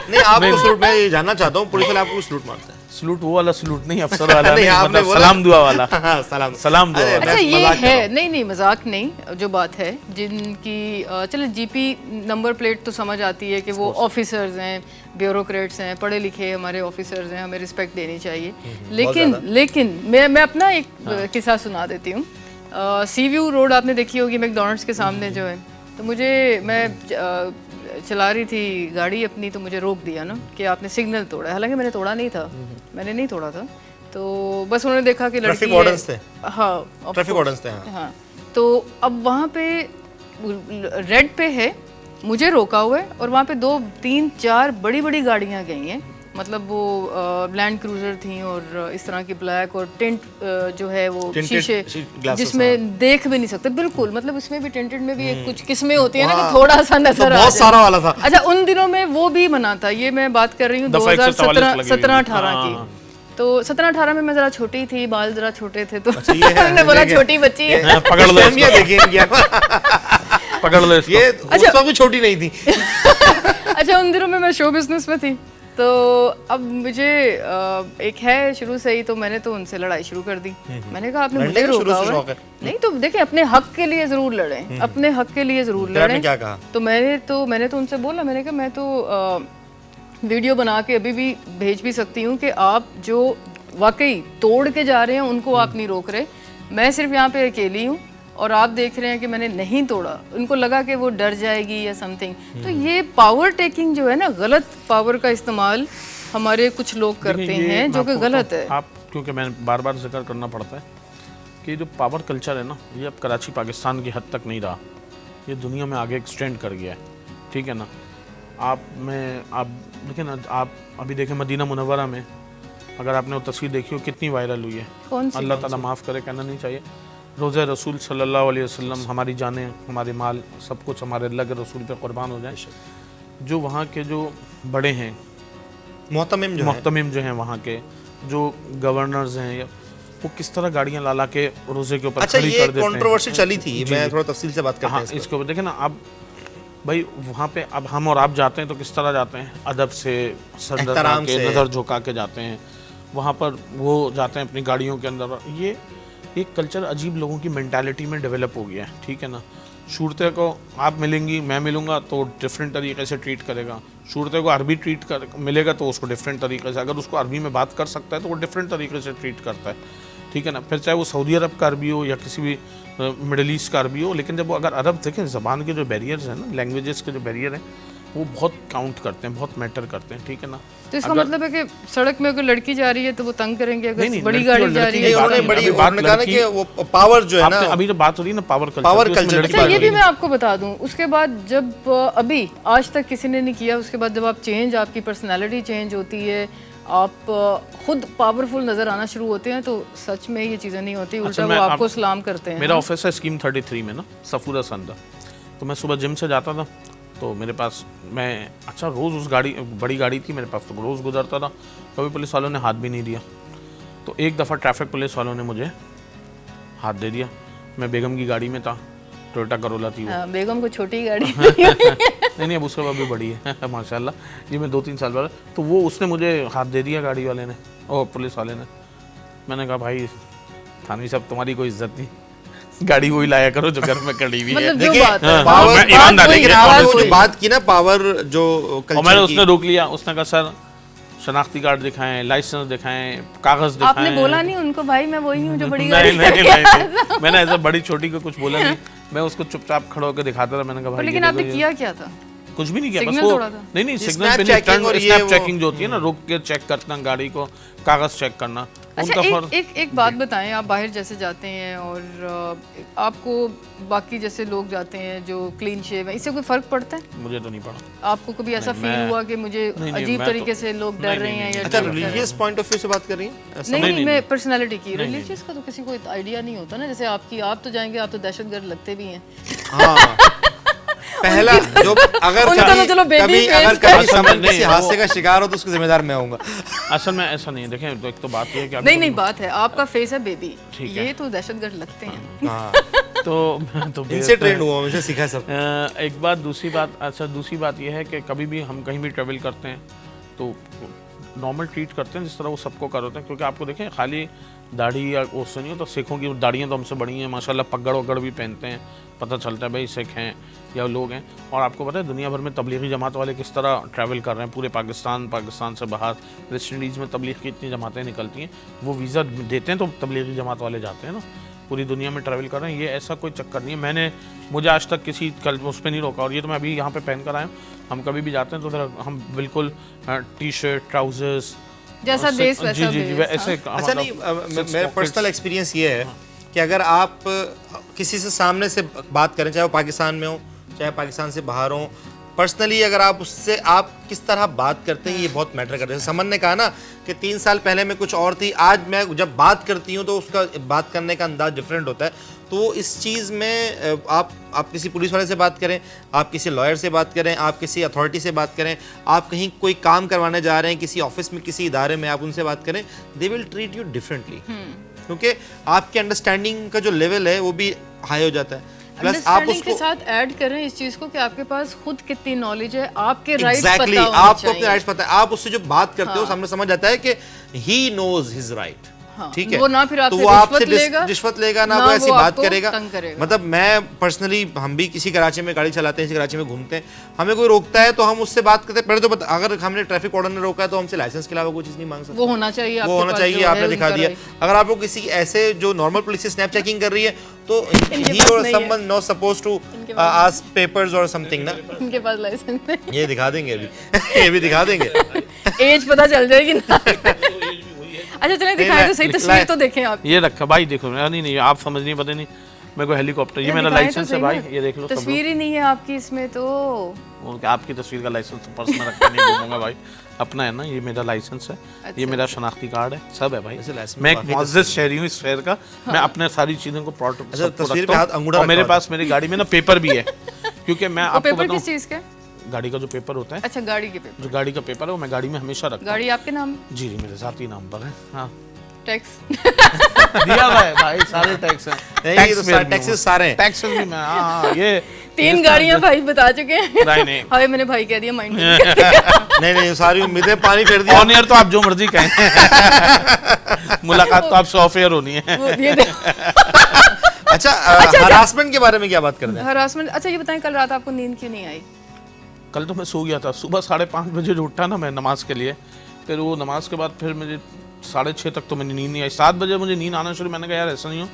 नहीं आपको सलूट, मैं ये जानना चाहता हूँ पुलिस वाले आपको सलूट मारते हैं? सलूट वो वाला सलूट नहीं, अफसर वाला नहीं, नहीं, आपने मतलब बोला- सलाम दुआ वाला। हाँ, सलाम दुआ अरे, वाला। अच्छा मैं ये मजाक कर रहा है, हूँ। नहीं मजाक नहीं, जो बात है जिनकी चलो जीपी नंबर प्लेट तो समझ आती है कि वो ऑफिसर्स हैं, ब्यूरोक्रेट्स हैं, पढ़े लिखे हमारे ऑफिसर्स हैं, हमें रिस्पेक्ट देनी चाहिए। लेकिन मैं अपना एक किस्सा सुना देती हूँ। सी व्यू रोड आपने देखी होगी मैकडॉनल्ड्स के सामने जो है, तो मैं चला रही थी गाड़ी अपनी, तो मुझे रोक दिया ना कि आपने सिग्नल तोड़ा है। हालांकि मैंने तोड़ा नहीं था, मैंने नहीं तोड़ा था, तो बस उन्होंने देखा कि लड़की ट्रैफिक वार्डन्स थे? हाँ, ट्रैफिक वार्डन्स थे, हाँ। हाँ, तो अब वहाँ पे रेड पे है, मुझे रोका हुआ है, और वहाँ पे 2, 3, 4 बड़ी बड़ी गाड़ियाँ गई हैं, मतलब वो लैंड क्रूजर थी और इस तरह की ब्लैक, और टेंट जो है वो शीशे जिसमें देख भी नहीं सकते बिल्कुल, मतलब उसमें भी टेंटेड में भी एक कुछ किस्में होती है ना कि थोड़ा सा नजर आ बहुत सारा वाला था। अच्छा उन दिनों में वो भी मना था, ये मैं बात कर रही हूँ 2017-18 की। तो 17-18 में मैं जरा छोटी थी, बाल जरा छोटे थे, तो हमने बोला छोटी बच्ची है, पकड़ लो ये देखिए पकड़ लो इसको। ये उस वक्त भी छोटी नहीं थी। अच्छा उन दिनों में मैं शो बिजनेस में थी, तो अब मुझे एक है शुरू से ही, तो मैंने तो उनसे लड़ाई शुरू कर दी। मैंने कहा आपने मुझे रोका हुआ है, नहीं तो देखें अपने हक के लिए जरूर लड़ें, अपने हक के लिए जरूर लड़ें। क्या कहा? तो मैंने तो उनसे बोला, मैंने कहा मैं तो वीडियो बना के अभी भी भेज भी सकती हूँ कि आप जो वाकई तोड़ के जा रहे हैं उनको आप नहीं रोक रहे, मैं सिर्फ यहाँ पे अकेली हूँ और आप देख रहे हैं कि मैंने नहीं तोड़ा। उनको लगा कि वो डर जाएगी या समथिंग। तो ये पावर टेकिंग जो है ना, गलत पावर का इस्तेमाल हमारे कुछ लोग करते हैं जो कि गलत है। आप क्योंकि मैंने बार बार जिक्र करना पड़ता है कि जो पावर कल्चर है ना, ये अब कराची पाकिस्तान की हद तक नहीं रहा, ये दुनिया में आगे एक्सटेंड कर गया है, ठीक है ना। आप देखिए ना, आप अभी देखें मदीना मुनव्वरा में, अगर आपने वो तस्वीर देखी हो कितनी वायरल हुई है, अल्लाह ताला माफ़ करे, कहना नहीं चाहिए, रोज़े रसूल सल्लल्लाहु अलैहि वसल्लम, हमारी जानें, हमारे माल, सब कुछ हमारे अल्लाह के रसूल पे कुर्बान हो जाए। जो वहाँ के जो बड़े हैं, मोहतमिम जो हैं, वहाँ के जो गवर्नर्स हैं, वो किस तरह गाड़ियाँ ला के रोज़े के ऊपर खड़ी कर देते हैं। कंट्रोवर्सी चली थी, मैं थोड़ा तफसील से बात करते हैं। हाँ, इसके ऊपर देखें ना, अब भाई वहाँ पे अब हम और आप जाते हैं तो किस तरह जाते हैं, अदब से, एहतराम से, नज़र झुका के जाते हैं। वहाँ पर वो जाते हैं अपनी गाड़ियों के अंदर। ये एक कल्चर अजीब लोगों की मेंटालिटी में डेवलप हो गया है, ठीक है ना। शूरते को आप मिलेंगी, मैं मिलूंगा तो डिफरेंट तरीके से ट्रीट करेगा। शूरते को अरबी मिलेगा तो उसको डिफरेंट तरीके से, अगर उसको अरबी में बात कर सकता है तो वो डिफरेंट तरीके से ट्रीट करता है, ठीक है ना। फिर चाहे वो सऊदी अरब का अरबी हो या किसी भी मिडल ईस्ट का अरबी हो, लेकिन जब वो अगर अरब देखें, ज़बान के जो बैरियर्स हैं ना, लैंग्वेजेस के जो बैरियर हैं, वो बहुत काउंट करते हैं, बहुत मैटर करते हैं, ठीक है ना। तो इसका मतलब है कि सड़क में अगर लड़की जा रही है तो वो तंग करेंगे, अगर बड़ी गाड़ी जा रही है। उन्होंने कहा ना कि वो पावर जो है ना, अभी जो बात हो रही है ना पावर कल्चर। अच्छा ये भी मैं आपको बता दूं, उसके बाद जब अभी आज तक किसी ने नहीं किया, उसके बाद जब आप चेंज, आपकी पर्सनैलिटी चेंज होती है, आप खुद पावरफुल नजर आना शुरू होते हैं, तो सच में ये चीज़ें नहीं होती, उल्टा वो आपको सलाम करते हैं। मेरा ऑफिस है स्कीम 33 में ना, सफूरा संदा, तो मैं सुबह जिम से जाता था, तो मेरे पास रोज़ उस गाड़ी, बड़ी गाड़ी थी मेरे पास, तो रोज़ गुजरता था, कभी पुलिस वालों ने हाथ भी नहीं दिया। तो एक दफ़ा ट्रैफिक पुलिस वालों ने मुझे हाथ दे दिया। मैं बेगम की गाड़ी में था, टोयोटा करोला थी वो। बेगम को छोटी गाड़ी नहीं अब उसके बाद भी बड़ी है माशाल्लाह, ये मैं 2-3 साल बाद, तो वो उसने मुझे हाथ दे दिया गाड़ी वाले ने और पुलिस वाले ने। मैंने कहा भाई थानवी साहब तुम्हारी कोई इज्जत नहीं, गाड़ी वही लाया करो जो घर में खड़ी हुई है। मतलब जो बात है, बात की ना पावर जो कल्चर, मैंने उसने रोक लिया, उसने कहा सर शनाख्ती कार्ड दिखाएं, लाइसेंस दिखाएं, कागज दिखाएं। आपने बोला नहीं उनको भाई मैं वही हूँ जो बड़ी गाड़ी? नहीं, मैंने ऐसा बड़ी छोटी को कुछ बोला नहीं, मैं उसको चुपचाप खड़ा होकर दिखाता था। मैंने कहा भाई लेकिन आपने किया क्या था? कुछ भी नहीं किया, बस वो नहीं सिग्नल पे स्नैप चेकिंग जो होती है ना, रुक के चेक करना गाड़ी को, कागज चेक करना। अच्छा एक बात बताएं, आप बाहर जैसे जाते हैं और आपको बाकी जैसे लोग जाते हैं जो क्लीन शेव है, इससे कोई फर्क पड़ता है? मुझे तो नहीं पड़ा। आपको कभी ऐसा फील हुआ कि मुझे अजीब तरीके से लोग डर रहे हैं? अच्छा रिलीजियस पॉइंट ऑफ व्यू से बात कर रही हैं? नहीं, मैं पर्सनालिटी की, रिलीजियस का तो किसी को आइडिया नहीं होता ना, जैसे आप तो जाएंगे, आप तो दहशतगर्द लगते भी हैं। हाँ पहला जो अगर कभी समन किसी हादसे का शिकार हो तो उसका जिम्मेदार मैं होऊंगा। असल में ऐसा नहीं है, देखें तो एक तो बात है कि नहीं बात है, आपका फेस है बेबी, ये तो दहशतगर्द लगते हैं। तो इनसे ट्रेंड हुआ, मुझे सीखा सब। एक बात, दूसरी बात, अच्छा दूसरी बात यह है कि कभी भी हम कहीं भी ट्रैवल करते हैं तो नॉर्मल ट्रीट करते हैं जिस तरह वो सबको करते हैं, क्योंकि आपको देखें खाली दाढ़ी या उससे नहीं हो तो सिखों की दाढ़ियाँ तो हमसे बड़ी हैं माशाल्लाह, पगड़ वगड़ भी पहनते हैं, पता चलता है भाई सिख हैं या लोग हैं। और आपको पता है दुनिया भर में तबलीगी जमात वाले किस तरह ट्रैवल कर रहे हैं, पूरे पाकिस्तान से बाहर वेस्ट इंडीज़ में तबलीग की इतनी जमातें निकलती हैं, वो वीज़ा देते हैं तो तबलीगी जमात वाले जाते हैं ना, पूरी दुनिया में ट्रैवल कर रहे हैं। ये ऐसा कोई चक्कर नहीं है, मुझे आज तक किसी कल उस पर नहीं रोका। और ये तो मैं अभी यहाँ पे पहन कर आया हूँ, हम कभी भी जाते हैं तो उधर हम बिल्कुल टी शर्ट ट्राउजर्स जैसा देश वैसा जी ऐसे। अच्छा नहीं, मेरा पर्सनल एक्सपीरियंस ये है कि अगर आप किसी से सामने से बात करें, चाहे वो पाकिस्तान में हो चाहे पाकिस्तान से बाहर हो, पर्सनली अगर आप उससे आप किस तरह बात करते हैं ये बहुत मैटर करता है। समन ने कहा ना कि 3 साल पहले मैं कुछ और थी, आज मैं जब बात करती हूँ तो उसका बात करने का अंदाज डिफरेंट होता है। तो इस चीज़ में आप किसी पुलिस वाले से बात करें, आप किसी लॉयर से बात करें, आप किसी अथॉरिटी से बात करें, आप कहीं कोई काम करवाने जा रहे हैं किसी ऑफिस में किसी इदारे में, आप उनसे बात करें, they will treat you differently, क्योंकि आपके अंडरस्टैंडिंग का जो लेवल है वो भी हाई हो जाता है। प्लस आप उसको के साथ ऐड करें इस चीज को कि आपके पास खुद कितनी नॉलेज है, आपके राइट्स exactly, पता होने आपको अपने चाहिए। राइट्स पता है, आप उससे जो बात करते हो सामने समझ आता है कि ही नोज हिज राइट। ठीक है, वो ना फिर तो आपसे वो आपसे लेगा, रिश्वत लेगा ना वो ऐसी बात करेगा। मतलब मैं पर्सनली, हम भी किसी कराची में गाड़ी चलाते हैं, किसी कराची में घूमते हैं, हमें कोई रोकता है तो हम उससे बात करते हैं। पहले तो अगर हमने ट्रैफिक ऑर्डर ने रोका है तो हमसे लाइसेंस के अलावा कोई चीज़ नहीं मांग सकते, वो होना चाहिए, वो होना चाहिए, आपने दिखा दिया। अगर आपको किसी ऐसे जो नॉर्मल पुलिस से स्नैप चेकिंग कर रही है तो ही और someone not supposed to ask papers और समथिंग ना, इनके पास लाइसेंस नहीं। ये दिखा देंगे अभी ये भी दिखा देंगे, एज पता चल जाएगी ना। अच्छा चलें दिखाएं तो सही, तस्वीर तो देखें आप। ये रखा भाई, देखो नहीं आप समझ नहीं, पता नहीं मेरे को हेलीकॉप्टर, ये मेरा लाइसेंस है भाई, ये देख लो। तस्वीर ही नहीं है आपकी इसमें तो। आपकी तस्वीर का लाइसेंस तो पर्स में रख के नहीं घूमूंगा भाई, अपना है ना, ये मेरा लाइसेंस है। अच्छा, ये मेरा शनाख्ती कार्ड है, सब है भाई। मैं एक मुअज़्ज़ज़ शहरी हूँ इस शहर का। मैं अपने सारी चीज़ों को प्रोटेक्ट, और मेरे पास मेरी गाड़ी में ना पेपर भी है, क्योंकि मैं आपको बताऊं किस चीज़ का, गाड़ी का जो पेपर होता है। अच्छा, गाड़ी के पेपर, जो गाड़ी का पेपर है वो मैं गाड़ी में हमेशा रखता हूं। गाड़ी आपके नाम? जी जी, मेरे ज़ाती नाम पर है। हाँ, टैक्स दिया हुआ है भाई, सारे टैक्स हैं। टैक्सेस सारे हैं, टैक्सेस भी मैं, हाँ ये 3 गाड़ियां भाई बता चुके हैं। नहीं हाय मैंने भाई कह दिया, माइंड नहीं सारी उम्मीदें पानी फेर दिया। ऑन एयर तो आप जो मर्जी कहें, मुलाकात तो आपसे ऑफ एयर होनी है। अच्छा, हरासमेंट के बारे में क्या बात करते हैं? हरासमेंट, अच्छा ये बताएं कल रात आपको नींद क्यों नहीं आई? कल तो मैं सो गया था, सुबह 5:30 बजे उठा ना मैं नमाज के लिए, फिर वो नमाज के बाद फिर मुझे 6:30 तक तो मैंने नींद नहीं आई। 7 बजे मुझे नींद आना शुरू, मैंने कहा यार ऐसा नहीं हो,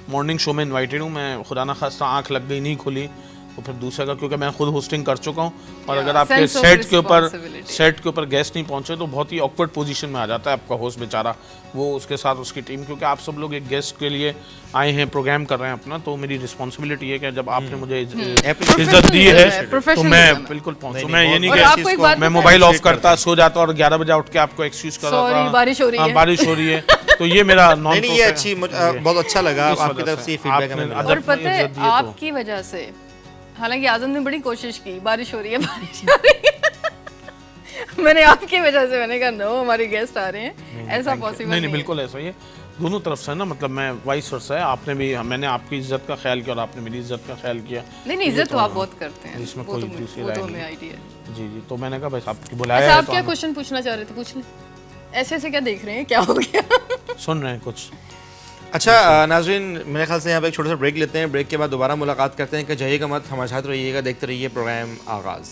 मॉर्निंग शो में इनवाइटेड हूँ मैं, खुदा ना खास्ता आँख लग गई, नहीं खुली तो फिर दूसरा का, क्योंकि मैं खुद होस्टिंग कर चुका हूँ, और अगर आपके सेट के ऊपर गेस्ट नहीं पहुँचे तो बहुत ही ऑकवर्ड पोजीशन में आ जाता है आपका होस्ट बेचारा, वो उसके साथ उसकी टीम, क्योंकि आप सब लोग एक गेस्ट के लिए आए हैं, प्रोग्राम कर रहे हैं अपना, तो मेरी रिस्पॉन्सिबिलिटी है कि जब आपने मुझे इज्जत दी है तो मैं बिल्कुल पहुँचूँ। मैं ये नहीं कि मैं मोबाइल ऑफ करता सो जाता और 11 बजे उठ के आपको एक्सक्यूज कर रहा था बारिश हो रही है, तो ये मेरा नॉन, ये अच्छी, बहुत अच्छा लगा आपकी तरफ से फीडबैक हमें मिला। और पता है आपकी वजह से, हालांकि आजम ने बड़ी कोशिश की, बारिश हो रही है मैंने आपकी वजह से मैंने कहा नो हमारे गेस्ट आ रहे हैं, ऐसा पॉसिबल नहीं। बिल्कुल ऐसा ही है, दोनों तरफ से ना, मतलब मैं वाइस वर्सा है, आपने भी, मैंने आपकी इज्जत का ख्याल किया और आपने मेरी इज्जत का ख्याल किया। नहीं इज्जत तो आप बहुत करते हैं, इसमें कोई दूसरी राय नहीं। आइडिया जी जी, तो मैंने कहा भाई आपकी बुलाया है। आप क्या क्वेश्चन पूछना चाह रहे थे, पूछ लें। ऐसे क्या देख रहे हैं, क्या हो गया? सुन रहे हैं कुछ। अच्छा नाज़रीन, मेरे ख्याल से यहाँ पे एक छोटा सा ब्रेक लेते हैं, ब्रेक के बाद दोबारा मुलाकात करते हैं। कि जाइएगा मत, हमारे साथ रहिएगा, देखते रहिए प्रोग्राम आगाज़।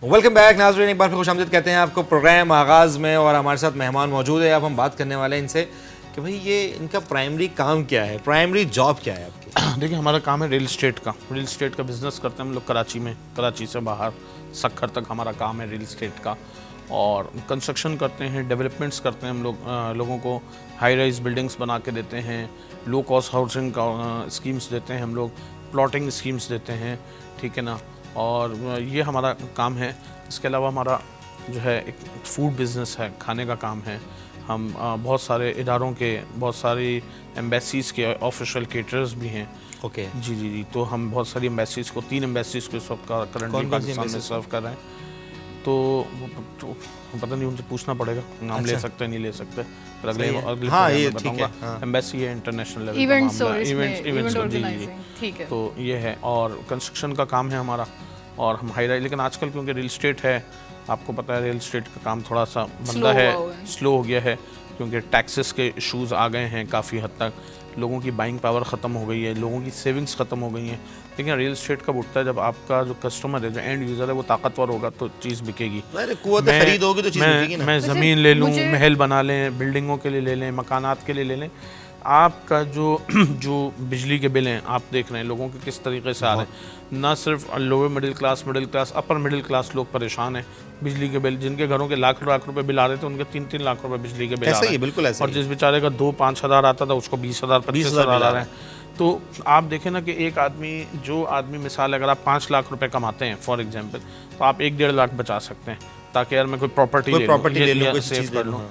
वेलकम बैक नाज़रीन, एक बार फिर खुशामदीद कहते हैं आपको प्रोग्राम आगाज़ में, और हमारे साथ मेहमान मौजूद है। अब हम बात करने वाले हैं इनसे कि भाई ये इनका प्राइमरी काम क्या है, प्राइमरी जॉब क्या है आपकी? देखिए हमारा काम है रियल एस्टेट का बिज़नेस करते हैं हम लोग कराची में, कराची से बाहर सक्खर तक हमारा काम है रियल एस्टेट का, और कंस्ट्रक्शन करते हैं, डेवलपमेंट्स करते हैं हम लोग, लोगों को हाई राइज बिल्डिंग्स बना के देते हैं, लो कॉस्ट हाउसिंग का स्कीम्स देते हैं हम लोग, प्लॉटिंग स्कीम्स देते हैं, ठीक है ना, और ये हमारा काम है। इसके अलावा हमारा जो है एक फूड बिज़नेस है, खाने का काम है। हम बहुत सारे इदारों के, बहुत सारी एम्बेसीज़ के ऑफिशियल केटरर्स भी हैं। ओके जी जी जी, तो हम बहुत सारी एम्बेसीज़ को, 3 एम्बेसीज़ को इस वक्त करंटली पाकिस्तान में सर्व कर रहे हैं। तो पता नहीं, उनसे पूछना पड़ेगा, नाम ले सकते हैं नहीं ले सकते, फिर अगले हाँ, ये ठीक बताऊंगा। है। एम्बेसी है, इंटरनेशनल लेवल इवेंट्स का और मामला, इसमें इवेंट्स इवेंट जी। ऑर्गेनाइजिंग, ठीक है। तो ये है, और कंस्ट्रक्शन का काम है हमारा, और हम हाई राइज, लेकिन आजकल क्योंकि रियल एस्टेट है, आपको पता है रियल एस्टेट का काम थोड़ा सा मंदा है, स्लो हो गया है, क्योंकि टैक्सेस के इशूज़ आ गए हैं काफ़ी हद तक, लोगों की बाइंग पावर ख़त्म हो गई है, लोगों की सेविंग्स ख़त्म हो गई हैं। लेकिन रियल एस्टेट कब उठता है, जब आपका जो कस्टमर है, जो एंड यूज़र है, वो ताकतवर होगा तो चीज़ बिकेगी। खरीद होगी तो चीज़ बिकेगी ना। मैं ज़मीन ले लूँ, महल बना लें, बिल्डिंगों के लिए ले लें, मकानात के लिए ले लें, आपका जो बिजली के बिल हैं आप देख रहे हैं लोगों के किस तरीके से आ रहे हैं। ना सिर्फ lower middle class, upper middle class लोग परेशान हैं बिजली के बिल, जिनके घरों के लाख रुपए बिल आ रहे थे, उनके 3-3 लाख रुपए बिजली के बिल आ रहे हैं। बिल्कुल ऐसा और जिस बेचारे का 2-5 हज़ार आता था, उसको 20,000 25,000 आ रहे हैं। तो आप देखें ना कि एक आदमी मिसाल, अगर आप 5 लाख रुपए कमाते हैं फॉर एग्जांपल, तो आप 1-1.5 लाख बचा सकते हैं, ताकि यार मैं कोई प्रॉपर्टी ले लूँ, सेव कर लूँ।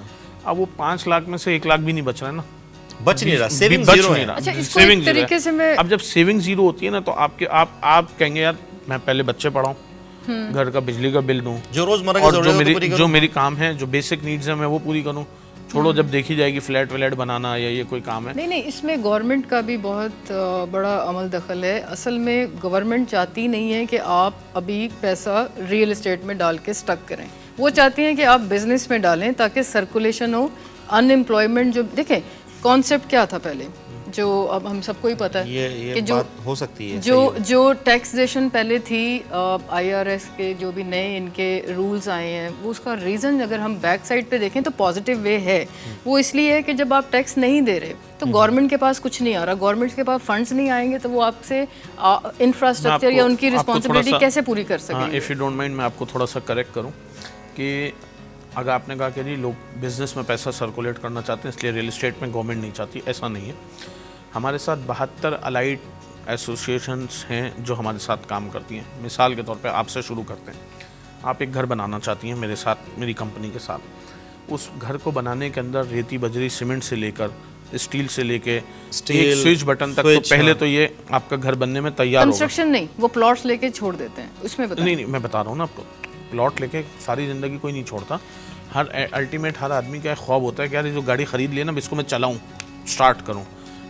अब वो 5 लाख में से 1 लाख भी नहीं बच रहा है ना, बच नहीं रहा, सेविंग जीरो है। अच्छा, इसको एक तरीके से मैं, अब जब सेविंग जीरो होती है ना, तो आप कहेंगे यार मैं पहले बच्चे पढ़ाऊं, घर का बिजली का बिल दूं, जो रोजमर्रा की जरूरतें पूरी करूं, जो मेरी काम है, जो बेसिक नीड्स है, मैं वो पूरी करूं। छोड़ो जब देखी जाएगी फ्लैट व्लैट बनाना या ये कोई काम है। नहीं, इसमें गवर्नमेंट का भी बहुत बड़ा अमल दखल है। असल में गवर्नमेंट चाहती नहीं है कि आप अभी पैसा रियल एस्टेट में डाल के स्टक करें, वो चाहती हैं कि आप बिजनेस में डालें ताकि सर्कुलेशन हो। अनएम्प्लॉयमेंट जो देखें, कॉन्सेप्ट क्या था पहले, जो अब हम सबको ही पता है ये कि जो बात हो सकती है, जो टैक्सेशन पहले थी, IRS के जो भी नए इनके रूल्स आए हैं, वो उसका रीज़न अगर हम बैक साइड पे देखें तो पॉजिटिव वे है। वो इसलिए है कि जब आप टैक्स नहीं दे रहे तो गवर्नमेंट के पास कुछ नहीं आ रहा, गवर्नमेंट के पास फंड्स नहीं आएंगे, तो वो आपसे इंफ्रास्ट्रक्चर या उनकी रिस्पॉन्सिबिलिटी कैसे पूरी कर सकेंगे। इफ़ यू डोंट माइंड, मैं आपको थोड़ा सा करेक्ट करूँ कि अगर आपने कहा कि जी लोग बिजनेस में पैसा सर्कुलेट करना चाहते हैं इसलिए रियल एस्टेट में गवर्नमेंट नहीं चाहती, ऐसा नहीं है। हमारे साथ 72 अलाइड एसोसिएशंस हैं जो हमारे साथ काम करती हैं। मिसाल के तौर पे आपसे शुरू करते हैं, आप एक घर बनाना चाहती हैं मेरे साथ, मेरी कंपनी के साथ। उस घर को बनाने के अंदर रेती बजरी सीमेंट से लेकर स्टील से लेके एक स्विच बटन तक, तो पहले तो ये आपका घर बनने में तैयार होगा। कंस्ट्रक्शन नहीं, वो प्लॉट्स लेके छोड़ देते हैं, उसमें नहीं, मैं बता रहा हूँ ना आपको, प्लॉट लेके सारी ज़िंदगी कोई नहीं छोड़ता। अल्टीमेट हर आदमी का ख्वाब होता है कि यार ये जो गाड़ी खरीद लिया ना, इसको मैं चलाऊँ, स्टार्ट करूँ,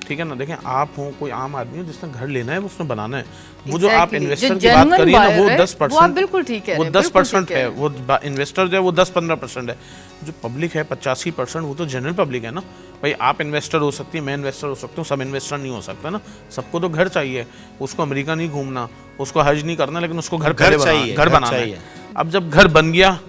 ठीक है ना। देखें, आप हो कोई आम आदमी हो जिसने घर लेना है, वो उसने बनाना है। वो जो आप इन्वेस्टर की बात करिए ना, वो 10%, बिल्कुल ठीक है, वो 10% है, वो इन्वेस्टर जो है वो 10-15% है। जो पब्लिक है 85%, वो तो जनरल पब्लिक है ना भाई। आप इन्वेस्टर हो सकती है, मैं इन्वेस्टर हो सकता हूँ, सब इन्वेस्टर नहीं हो सकता ना। सबको तो घर चाहिए, उसको अमेरिका नहीं घूमना, उसको हज नहीं करना, लेकिन उसको घर बनाना है। अब जब घर बन गया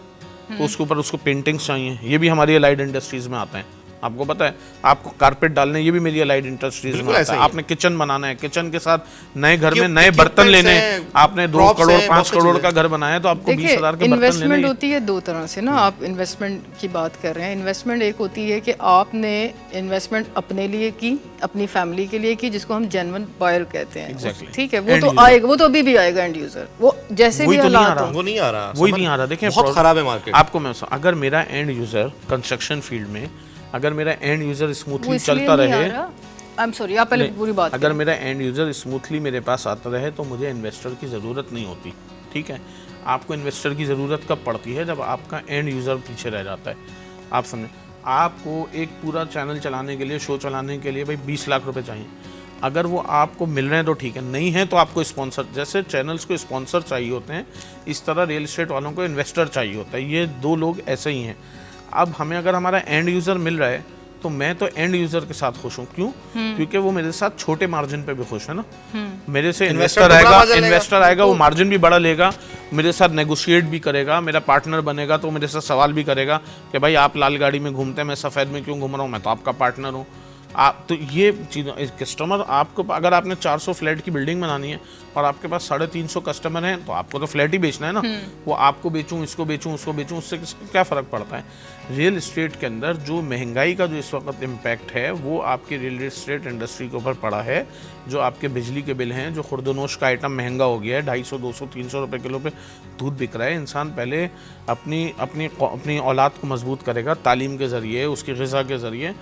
तो उसके ऊपर उसको पेंटिंग्स चाहिए, ये भी हमारी अलाइड इंडस्ट्रीज में आते हैं। आपको पता है, आपको कारपेट डालने, ये भी मेरी अलाइड इंडस्ट्रीज में आता है। आपने किचन बनाना है, किचन के साथ नए घर में नए बर्तन लेने, आपने 2 करोड़ 5 करोड़ का घर बनाया तो आपको 20,000 के बर्तन लेने। इन्वेस्टमेंट होती है 2 तरह से ना, आप इन्वेस्टमेंट की बात कर रहे हैं। इन्वेस्टमेंट एक होती है कि आपने इन्वेस्टमेंट अपने लिए की, अपनी फैमिली के लिए की, जिसको हम जेन्युइन बायर कहते हैं, ठीक है। वो तो आएगा, वो तो अभी भी आएगा एंड यूजर, वो जैसे भी हालात हो, वो नहीं आ रहा, वही नहीं आ रहा। देखिए बहुत खराब है मार्केट। आपको मैं अगर मेरा एंड यूजर कंस्ट्रक्शन फील्ड में, अगर मेरा एंड यूजर स्मूथली चलता रहे, आई एम सॉरी, आप पहले पूरी बात, अगर मेरा एंड यूजर स्मूथली मेरे पास आता रहे तो मुझे इन्वेस्टर की ज़रूरत नहीं होती, ठीक है। आपको इन्वेस्टर की ज़रूरत कब पड़ती है, जब आपका एंड यूज़र पीछे रह जाता है। आप समझें, आपको एक पूरा चैनल चलाने के लिए, शो चलाने के लिए भाई 20 लाख रुपए चाहिए। अगर वो आपको मिल रहे हैं तो ठीक है, नहीं है तो आपको स्पॉन्सर, जैसे चैनल्स को स्पॉन्सर चाहिए होते हैं, इस तरह रियल एस्टेट वालों को इन्वेस्टर चाहिए होता है। ये 2 लोग ऐसे ही हैं। अब हमें अगर हमारा एंड यूज़र मिल रहा है तो मैं तो एंड यूज़र के साथ खुश हूँ। क्यों? क्योंकि वो मेरे साथ छोटे मार्जिन पे भी खुश है ना। मेरे से इन्वेस्टर आएगा, वो मार्जिन भी बड़ा लेगा, मेरे साथ नेगोशिएट भी करेगा, मेरा पार्टनर बनेगा, तो मेरे साथ सवाल भी करेगा कि भाई आप लाल गाड़ी में घूमते हैं, मैं सफ़ेद में क्यों घूम रहा हूँ, मैं तो आपका पार्टनर हूँ। आप तो ये चीज़, कस्टमर आपको, अगर आपने 400 फ्लैट की बिल्डिंग बनानी है और आपके पास 350 कस्टमर हैं, तो आपको तो फ्लैट ही बेचना है ना। वो आपको बेचूं, इसको बेचूं, उसको बेचूं, उससे क्या फ़र्क पड़ता है। रियल एस्टेट के अंदर जो महंगाई का जो इस वक्त इम्पैक्ट है, वो आपकी रियल एस्टेट इंडस्ट्री के ऊपर पड़ा है। जो आपके बिजली के बिल हैं, जो खुर्दनोश का आइटम महंगा हो गया है, 250, 200, 300 रुपये किलो पे दूध बिक रहा है। इंसान पहले अपनी औलाद को मजबूत करेगा तालीम के ज़रिए, उसकी ग़िज़ा के ज़रिए,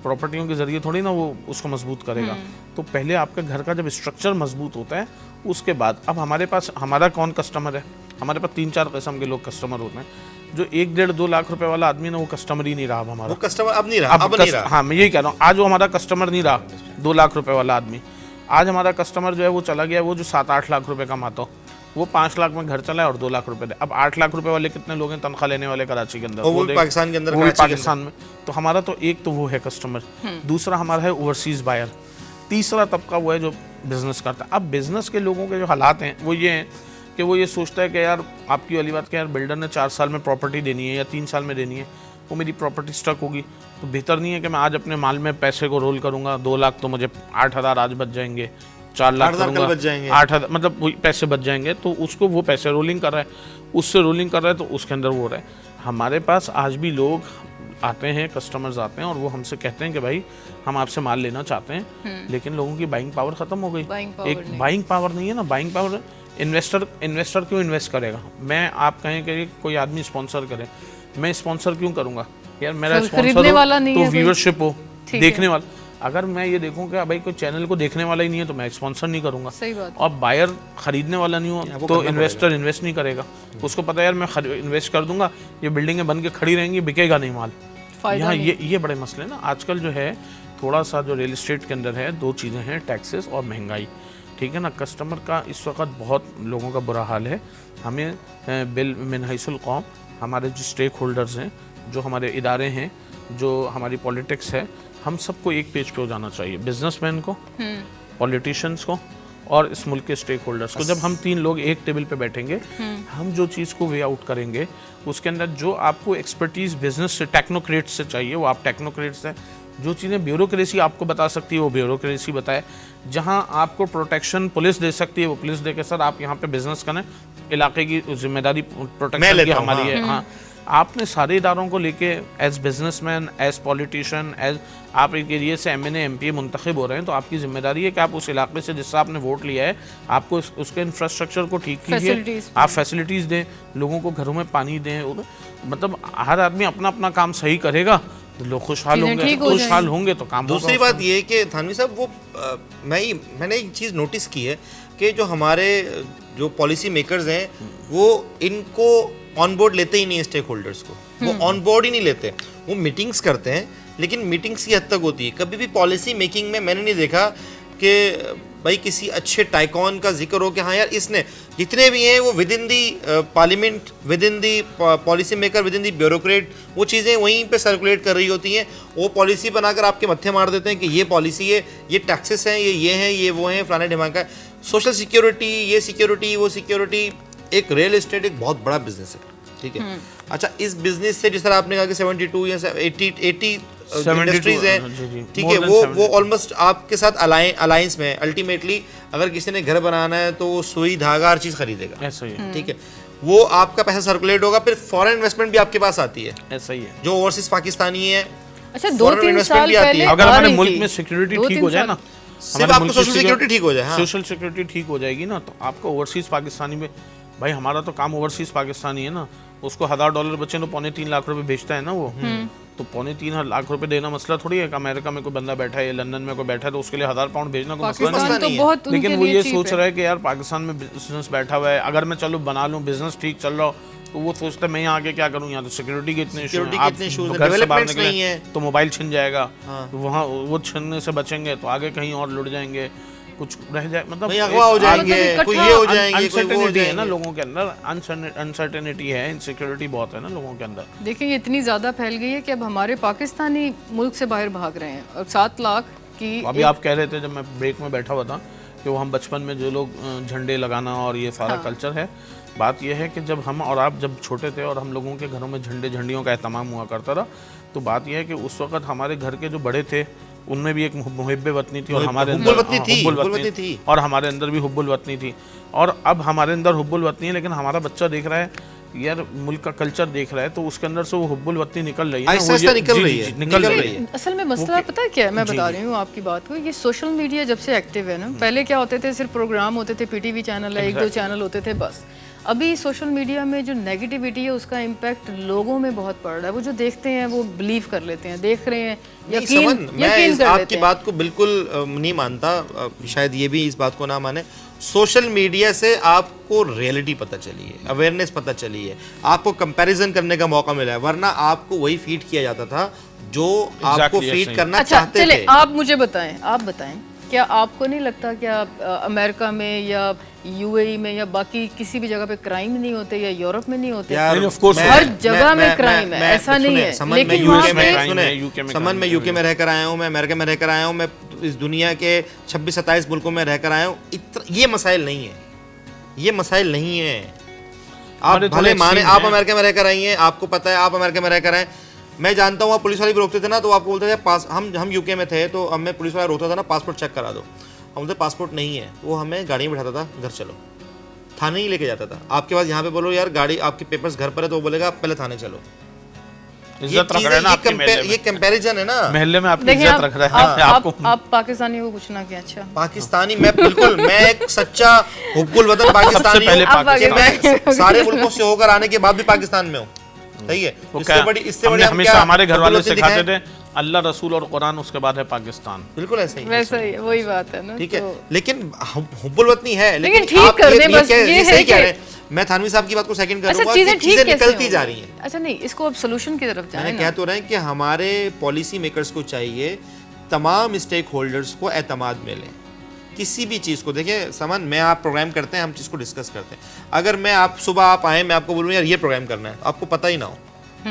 प्रॉपर्टियों के ज़रिए थोड़ी ना वो उसको मजबूत करेगा। तो पहले आपके घर का जब स्ट्रक्चर मजबूत होता है, उसके बाद अब हमारे पास हमारा कौन कस्टमर है, हमारे पास 3-4 किस्म के लोग कस्टमर होते हैं। जो 1-1.5-2 लाख रुपए वाला आदमी ना, वो कस्टमर ही नहीं रहा अब हमारा। वो कस्टमर अब नहीं रहा, अब नहीं रहा। हाँ, मैं यही कह रहा हूँ, आज वो हमारा कस्टमर नहीं रहा 2 लाख रुपए वाला आदमी। आज हमारा कस्टमर जो है वो चला गया, वो जो 7-8 लाख रुपए कमाता हो, वो 5 लाख में घर चला है और 2 लाख रुपए दे। अब 8 लाख रुपए वाले कितने लोग हैं तनख्वाह लेने वाले कराची के अंदर? वो पाकिस्तान के अंदर, वो पाकिस्तान में। तो हमारा तो एक तो वो है कस्टमर, दूसरा हमारा है ओवरसीज बायर, तीसरा तबका वो है जो बिजनेस करता है। अब बिजनेस के लोगों के जो हालात हैं वो ये हैं कि वो ये सोचता है कि यार, आपकी वाली बात कि यार बिल्डर ने 4 साल में प्रॉपर्टी देनी है या 3 साल में देनी है, वो मेरी प्रॉपर्टी स्टक होगी, तो बेहतर नहीं है कि मैं आज अपने माल में पैसे को रोल करूंगा। 2 लाख तो मुझे 8,000 आज बच जाएंगे, 4 लाख करूंगा, 8,000 मतलब वही पैसे बच जाएंगे। तो उसको वो पैसे रोलिंग कर रहा है, उससे रोलिंग कर रहा है, तो उसके अंदर वो हो रहा है। हमारे पास आज भी लोग आते हैं, कस्टमर्स आते हैं और वो हमसे कहते हैं कि भाई हम आपसे माल लेना चाहते हैं, लेकिन लोगों की बाइंग पावर खत्म हो गई। एक बाइंग पावर नहीं है ना, बाइंग पावर। इन्वेस्टर क्यों इन्वेस्ट करेगा? मैं आप कहें कि कोई आदमी स्पॉन्सर करे, मैं स्पॉन्सर क्यों करूंगा यार? मेरा स्पॉन्सर तो व्यूअरशिप हो, देखने वाला। अगर मैं ये देखूं कि भाई कोई चैनल को देखने वाला ही नहीं है तो मैं स्पॉन्सर नहीं करूंगा। सही बात। और बायर खरीदने वाला नहीं हो तो इन्वेस्टर इन्वेस्ट नहीं करेगा। उसको पता है यार मैं इन्वेस्ट कर दूंगा, ये बिल्डिंगें बन के खड़ी रहेंगी, बिकेगा नहीं माल। यहाँ ये बड़े मसले ना आजकल जो है, थोड़ा सा जो रियल एस्टेट के अंदर है, 2 चीज़ें हैं, टैक्सेस और महंगाई। ठीक है ना, कस्टमर का इस वक्त बहुत लोगों का बुरा हाल है। हमें बिल मिन हैसुल कौम, हमारे जो स्टेक होल्डर्स हैं, जो हमारे इदारे हैं, जो हमारी पॉलिटिक्स है, हम सबको एक पेज पे हो जाना चाहिए। बिजनेसमैन को, पॉलिटिशियंस को और इस मुल्क के स्टेक होल्डर्स को। जब हम 3 लोग एक टेबल पे बैठेंगे, हम जो चीज़ को वे आउट करेंगे, उसके अंदर जो आपको एक्सपर्टीज़ बिजनेस से, टेक्नोक्रेट से चाहिए, वो आप टेक्नोक्रेट से। जो चीज़ें ब्यूरोक्रेसी आपको बता सकती है वो ब्यूरोक्रेसी बताए। जहां आपको प्रोटेक्शन पुलिस दे सकती है वो पुलिस दे के सर आप यहाँ पे बिजनेस करें, इलाके की जिम्मेदारी प्रोटेक्शन की हमारी है। हाँ, आपने सारे इदारों को लेके as businessman, as politician, as आप एक एरिए से MNA MPA मुंतखब हो रहे हैं, तो आपकी जिम्मेदारी है कि आप उस इलाके से जिससे आपने वोट लिया है, आपको उसके इंफ्रास्ट्रक्चर को ठीक कीजिए, आप फैसिलिटीज़ दें, लोगों को घरों में पानी दें। मतलब हर आदमी अपना अपना काम सही करेगा तो लोग खुशहाल होंगे तो काम। दूसरी बात ये कि थानवी साहब, वो मैंने एक चीज़ नोटिस की है कि जो हमारे जो पॉलिसी मेकर्स हैं, वो इनको ऑन बोर्ड लेते ही नहीं है, स्टेक होल्डर्स को वो ऑन बोर्ड ही नहीं लेते। वो मीटिंग्स करते हैं, लेकिन मीटिंग्स की हद तक होती है। कभी भी पॉलिसी मेकिंग में मैंने नहीं देखा कि भाई किसी अच्छे टाइकॉन का जिक्र हो कि हाँ यार इसने, जितने भी हैं वो with in the parliament, with in the policy maker, with in the bureaucrat, वो चीज़ें वहीं पे सर्कुलेट कर रही होती हैं। वो पॉलिसी बनाकर आपके मत्थे मार देते हैं कि ये पॉलिसी है, ये टैक्सेस हैं, ये हैं, ये वो हैं, फलाने ढिमाका है, सोशल सिक्योरिटी, ये सिक्योरिटी, वो सिक्योरिटी। एक रियल एस्टेट एक बहुत बड़ा बिजनेस है, ठीक है। अच्छा, इस बिजनेस से जिस तरह आपने कहा कि 72 या 80 इंडस्ट्रीज हैं, ठीक है, वो ऑलमोस्ट आपके साथ अलायंस में है। अल्टीमेटली अगर किसी ने घर बनाना है तो वो सुई धागा हर चीज़ खरीदेगा, ऐसा ही है, ठीक है। वो आपका पैसा सर्कुलेट होगा, फिर फॉरेन इन्वेस्टमेंट भी आपके पास आती है, ऐसा ही है। जो ओवरसीज पाकिस्तानी है। अच्छा, 2-3 साल पहले अगर हमारे मुल्क में सिक्योरिटी ठीक हो जाए ना, सिर्फ आपको सोशल सिक्योरिटी ठीक हो जाए, सोशल सिक्योरिटी ठीक हो जाएगी ना, तो आपको ओवरसीज पाकिस्तानी में, भाई हमारा तो काम ओवरसीज पाकिस्तानी है ना, उसको $1000 बच्चे तो 3.25 लाख रुपए बेचता है ना वो, तो 3.25 लाख रुपए देना मसला थोड़ी है कि अमेरिका में कोई बंदा बैठा है या लंदन में कोई बैठा है तो उसके लिए 1000 पाउंड भेजना कोई मसला नहीं है। लेकिन वो ये सोच रहा है कि यार पाकिस्तान में बिजनेस बैठा हुआ है, अगर मैं चलो बना लूँ, बिजनेस ठीक चल रहा हो, तो वो सोचता है मैं यहाँ आके क्या करूँ, यहाँ तो सिक्योरिटी के इतने इशू हैं, आप घर से बाहर निकले तो मोबाइल छिन जाएगा, वहाँ वो छिनने से बचेंगे तो आगे कहीं और लुट जाएंगे, कुछ रह जाए, मतलब अगवा हो जाएंगे, कोई ये हो जाएंगे, कोई वो हो जाएंगे ना, लोगों के अंदर अनसर्टेनिटी है, इनसिक्योरिटी बहुत है ना लोगों के अंदर। देखिए ये इतनी ज़्यादा फैल गई है कि अब हमारे पाकिस्तानी मुल्क से बाहर भाग रहे हैं। और 7 लाख की, अभी आप कह रहे थे जब मैं ब्रेक में बैठा हुआ था कि वो हम बचपन में जो लोग झंडे लगाना और ये सारा कल्चर है, बात यह है कि जब हम और आप जब छोटे थे और हम लोगों के घरों में झंडियों का एहतमाम हुआ करता था, तो बात यह है कि उस वक्त हमारे घर के जो बड़े थे उनमें भी एक मुहिब्बे वतनी थी और हमारे अंदर हुब्बुल वतनी थी और हमारे अंदर भी हुब्बुल वतनी थी। और अब हमारे अंदर हुब्बुल वतनी है, लेकिन हमारा बच्चा देख रहा है यार मुल्क का कल्चर देख रहा है, तो उसके अंदर से वो हुब्बुल वतनी निकल रही है, निकल रही है। असल में मसला पता है क्या है, मैं बता रही हूँ आपकी बात को। ये सोशल मीडिया जब से एक्टिव है ना, पहले क्या होते थे, सिर्फ प्रोग्राम होते थे, PTV चैनल है, 1-2 चैनल होते थे बस। अभी सोशल मीडिया में जो नेगेटिविटी है उसका इम्पैक्ट लोगों में बहुत पड़ रहा है। वो जो देखते हैं वो बिलीव कर लेते हैं, देख रहे हैं, यकीन मैं आपकी बात को बिल्कुल नहीं मानता, शायद ये भी इस बात को ना माने। सोशल मीडिया से आपको रियलिटी पता चली है, अवेयरनेस पता चली है, आपको कंपैरिजन करने का मौका मिला है, वरना आपको वही फीड किया जाता था जो आपको फीड करना अच्छा, चाहते चले थे। आप मुझे बताएं, आप बताएं, क्या आपको नहीं लगता क्या अमेरिका में या यूएई में या बाकी किसी भी जगह पे क्राइम नहीं होते या यूरोप में नहीं होते? of course हर जगह में क्राइम है, ऐसा नहीं है। लेकिन वहाँ पे समन मैं यूके में रहकर आया हूँ, मैं अमेरिका में रहकर आया हूँ, मैं इस दुनिया के 26-27 मुल्कों में रहकर आया हूँ, ये मसाइल नहीं है, ये मसाइल नहीं है। आप भले माने आप अमेरिका में रहकर आई हैं, आपको पता है आप अमेरिका में रहकर आए, मैं जानता हूँ आप पुलिस वाले भी रोकते थे ना, तो आपको बोलते थे पास, हम यूके में थे तो हमें पुलिस वाला रोकता था ना, पासपोर्ट चेक करा दो, हम बोलते पासपोर्ट नहीं है, वो हमें गाड़ी में बैठाता था, घर चलो, थाने ही लेके जाता था। आपके पास यहाँ पे बोलो यार गाड़ी आपके पेपर्स घर पर है, तो वो बोलेगा आप पहले थाने चलो। ये कंपैरिजन है ना, महल्ले में आपकी इज्जत रख रहा है आपको। आप पाकिस्तानियों को पूछना क्या? अच्छा पाकिस्तानी, मैं बिल्कुल मैं एक सच्चा हुब्बुल वतन पाकिस्तानी हूं। मैं सारे मुल्कों से होकर आने के बाद भी पाकिस्तान में हूँ, सही है। इससे बड़ी हमेशा हमारे घर वाले सिखाते थे अल्लाह रसूल और कुरान, उसके बाद है पाकिस्तान। बिल्कुल ऐसा ही, वैसा ही वही बात है ना, ठीक है। लेकिन हुब्बुल वतनी है, लेकिन ठीक कर दें बस, ये सही कह रहे हैं। मैं थानवी साहब की बात को सेकंड करूंगा कि चीजें निकलती जा रही हैं। अच्छा नहीं, इसको अब सॉल्यूशन की तरफ जाएं। मैं कह तो रहे हैं कि हमारे पॉलिसी मेकर्स को चाहिए तमाम स्टेक होल्डर्स को एतमाद में लें किसी भी चीज़ को। देखिए समन, मैं आप प्रोग्राम करते हैं, हम चीज़ को डिस्कस करते हैं, अगर मैं आप सुबह आप आए, मैं आपको बोलूँ यार ये प्रोग्राम करना है, आपको पता ही ना हो,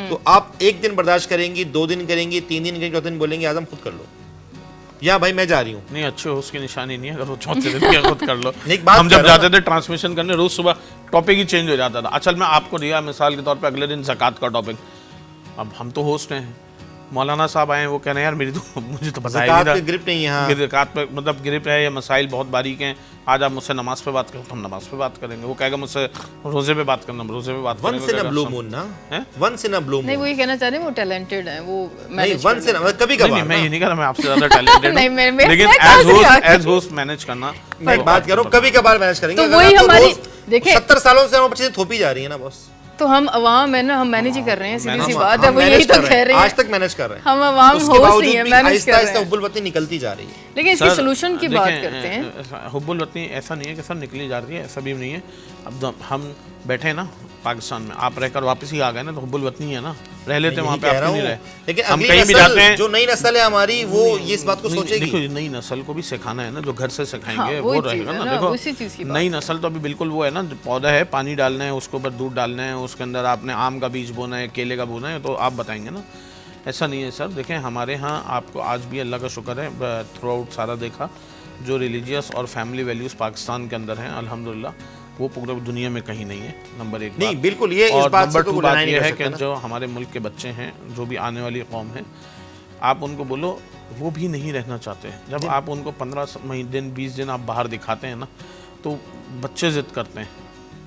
तो आप एक दिन बर्दाश्त करेंगी, 2 दिन करेंगी, 3 दिन करेंगी, 4 दिन बोलेंगे आजम खुद कर लो, या भाई मैं जा रही हूँ। नहीं, अच्छे हो उसकी निशानी नहीं है अगर वो चौथे दिन क्या खुद कर लो। हम जब जाते थे ट्रांसमिशन करने, रोज सुबह टॉपिक ही चेंज हो जाता था। असल में आपको दिया मिसाल के तौर पे अगले दिन ज़कात का टॉपिक, अब हम तो होस्ट हैं, मौलाना साहब आए, वो कह रहे हैं यार मेरी तो मुझे तो पता ही नहीं था, ग्रिप नहीं है, ज़कात पे मतलब ग्रिप है, ये मसाइल बहुत बारीक हैं, आज आप मुझसे नमाज पे बात करो तो हम नमाज पे बात करेंगे, वो कहेगा मुझसे रोजे पे बात करना, रोजे पे बात करेंगे। Once in a blue moon ना, once in a blue moon. नहीं, वो ये कहना चाह रहे हैं वो टैलेंटेड है, वो नहीं वंस इन कभी-कभार। मैं ये नहीं कह रहा मैं आपसे ज्यादा टैलेंटेड हूं, लेकिन एज होस्ट मैनेज करना, मैं बात करो कभी-कभार मैनेज करेंगे। तो वही हमारी, देखिए 70 सालों से हम चीजें थोपी जा रही है ना बॉस, तो हम अवाम है ना, हम मैनेज ही कर रहे हैं, सीधी सी बात है, वो यही तो कह रहे हैं, आज तक मैनेज कर रहे हैं हम अवाम होस्ट नहीं है, मैनेज कर रहे हैं। आहिस्ता हुब्बुल वतनी निकलती जा रही है। लेकिन इसकी सॉल्यूशन की बात करते हैं। हुब्बुल वतनी ऐसा नहीं है कि सर निकली जा रही है, ऐसा भी नहीं है। अब हम बैठे हैं ना पाकिस्तान में, आप रहकर वापस ही आ गए ना, तो हुब्बुल वतनी है ना, रह लेते वहाँ पे, आप नहीं रहे। लेकिन हम कहीं भी जाते हैं, जो नई नस्ल है हमारी, वो ये इस बात को सोचेगी। देखो नई नस्ल को भी सिखाना है ना, जो घर से सिखाएंगे वो रहेगा ना। देखो नई नस्ल तो अभी बिल्कुल वो है ना, पौधा है, पानी डालना है, उसके ऊपर दूध डालना है, उसके अंदर आपने आम का बीज बोना है, केले का बोना है, तो आप बताएंगे ना। ऐसा नहीं है सर। देखें हमारे यहाँ आपको आज भी अल्लाह का शुक्र है, थ्रू आउट सारा देखा, जो रिलीजियस और फैमिली वैल्यूज़ पाकिस्तान के अंदर हैं अल्हम्दुलिल्लाह, वो पूरे दुनिया में कहीं नहीं है। नंबर 1 नहीं, बिल्कुल ये इस बात से तो बात ये है कि जो हमारे मुल्क के बच्चे हैं, जो भी आने वाली कौम है, आप उनको बोलो, वो भी नहीं रहना चाहते। जब आप उनको 15 दिन 20 दिन आप बाहर दिखाते हैं ना, तो बच्चे ज़िद करते हैं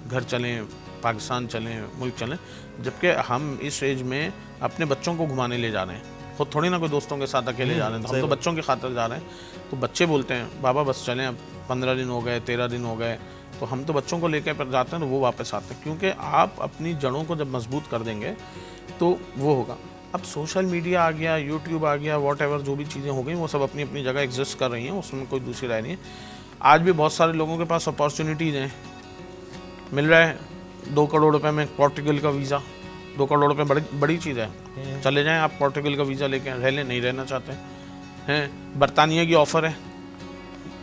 घर चलें, पाकिस्तान चलें, मुल्क चलें, जबकि हम इस एज में अपने बच्चों को घुमाने ले जा रहे हैं, खुद थोड़ी ना कोई दोस्तों के साथ अकेले जा रहे हैं, तो हम तो बच्चों की खातिर जा रहे हैं। तो बच्चे बोलते हैं बाबा बस चलें, अब 15 दिन हो गए, 13 दिन हो गए, तो हम तो बच्चों को लेकर पर जाते हैं, तो वो वापस आते हैं, क्योंकि आप अपनी जड़ों को जब मजबूत कर देंगे तो वो होगा। अब सोशल मीडिया आ गया, यूट्यूब आ गया, वॉटएवर जो भी चीज़ें हो गई, वो सब अपनी अपनी जगह एग्जिस्ट कर रही हैं, उसमें कोई दूसरी राय नहीं है। आज भी बहुत सारे लोगों के पास अपॉर्चुनिटीज़ हैं, मिल रहा है 2 करोड़ रुपए में पोर्टुगल का वीज़ा, 2 करोड़ रुपए बड़ी चीज़ है, चले जाएँ आप पोर्टुगल का वीज़ा लेके, रह लें, नहीं रहना चाहते हैं। बरतानिया की ऑफ़र है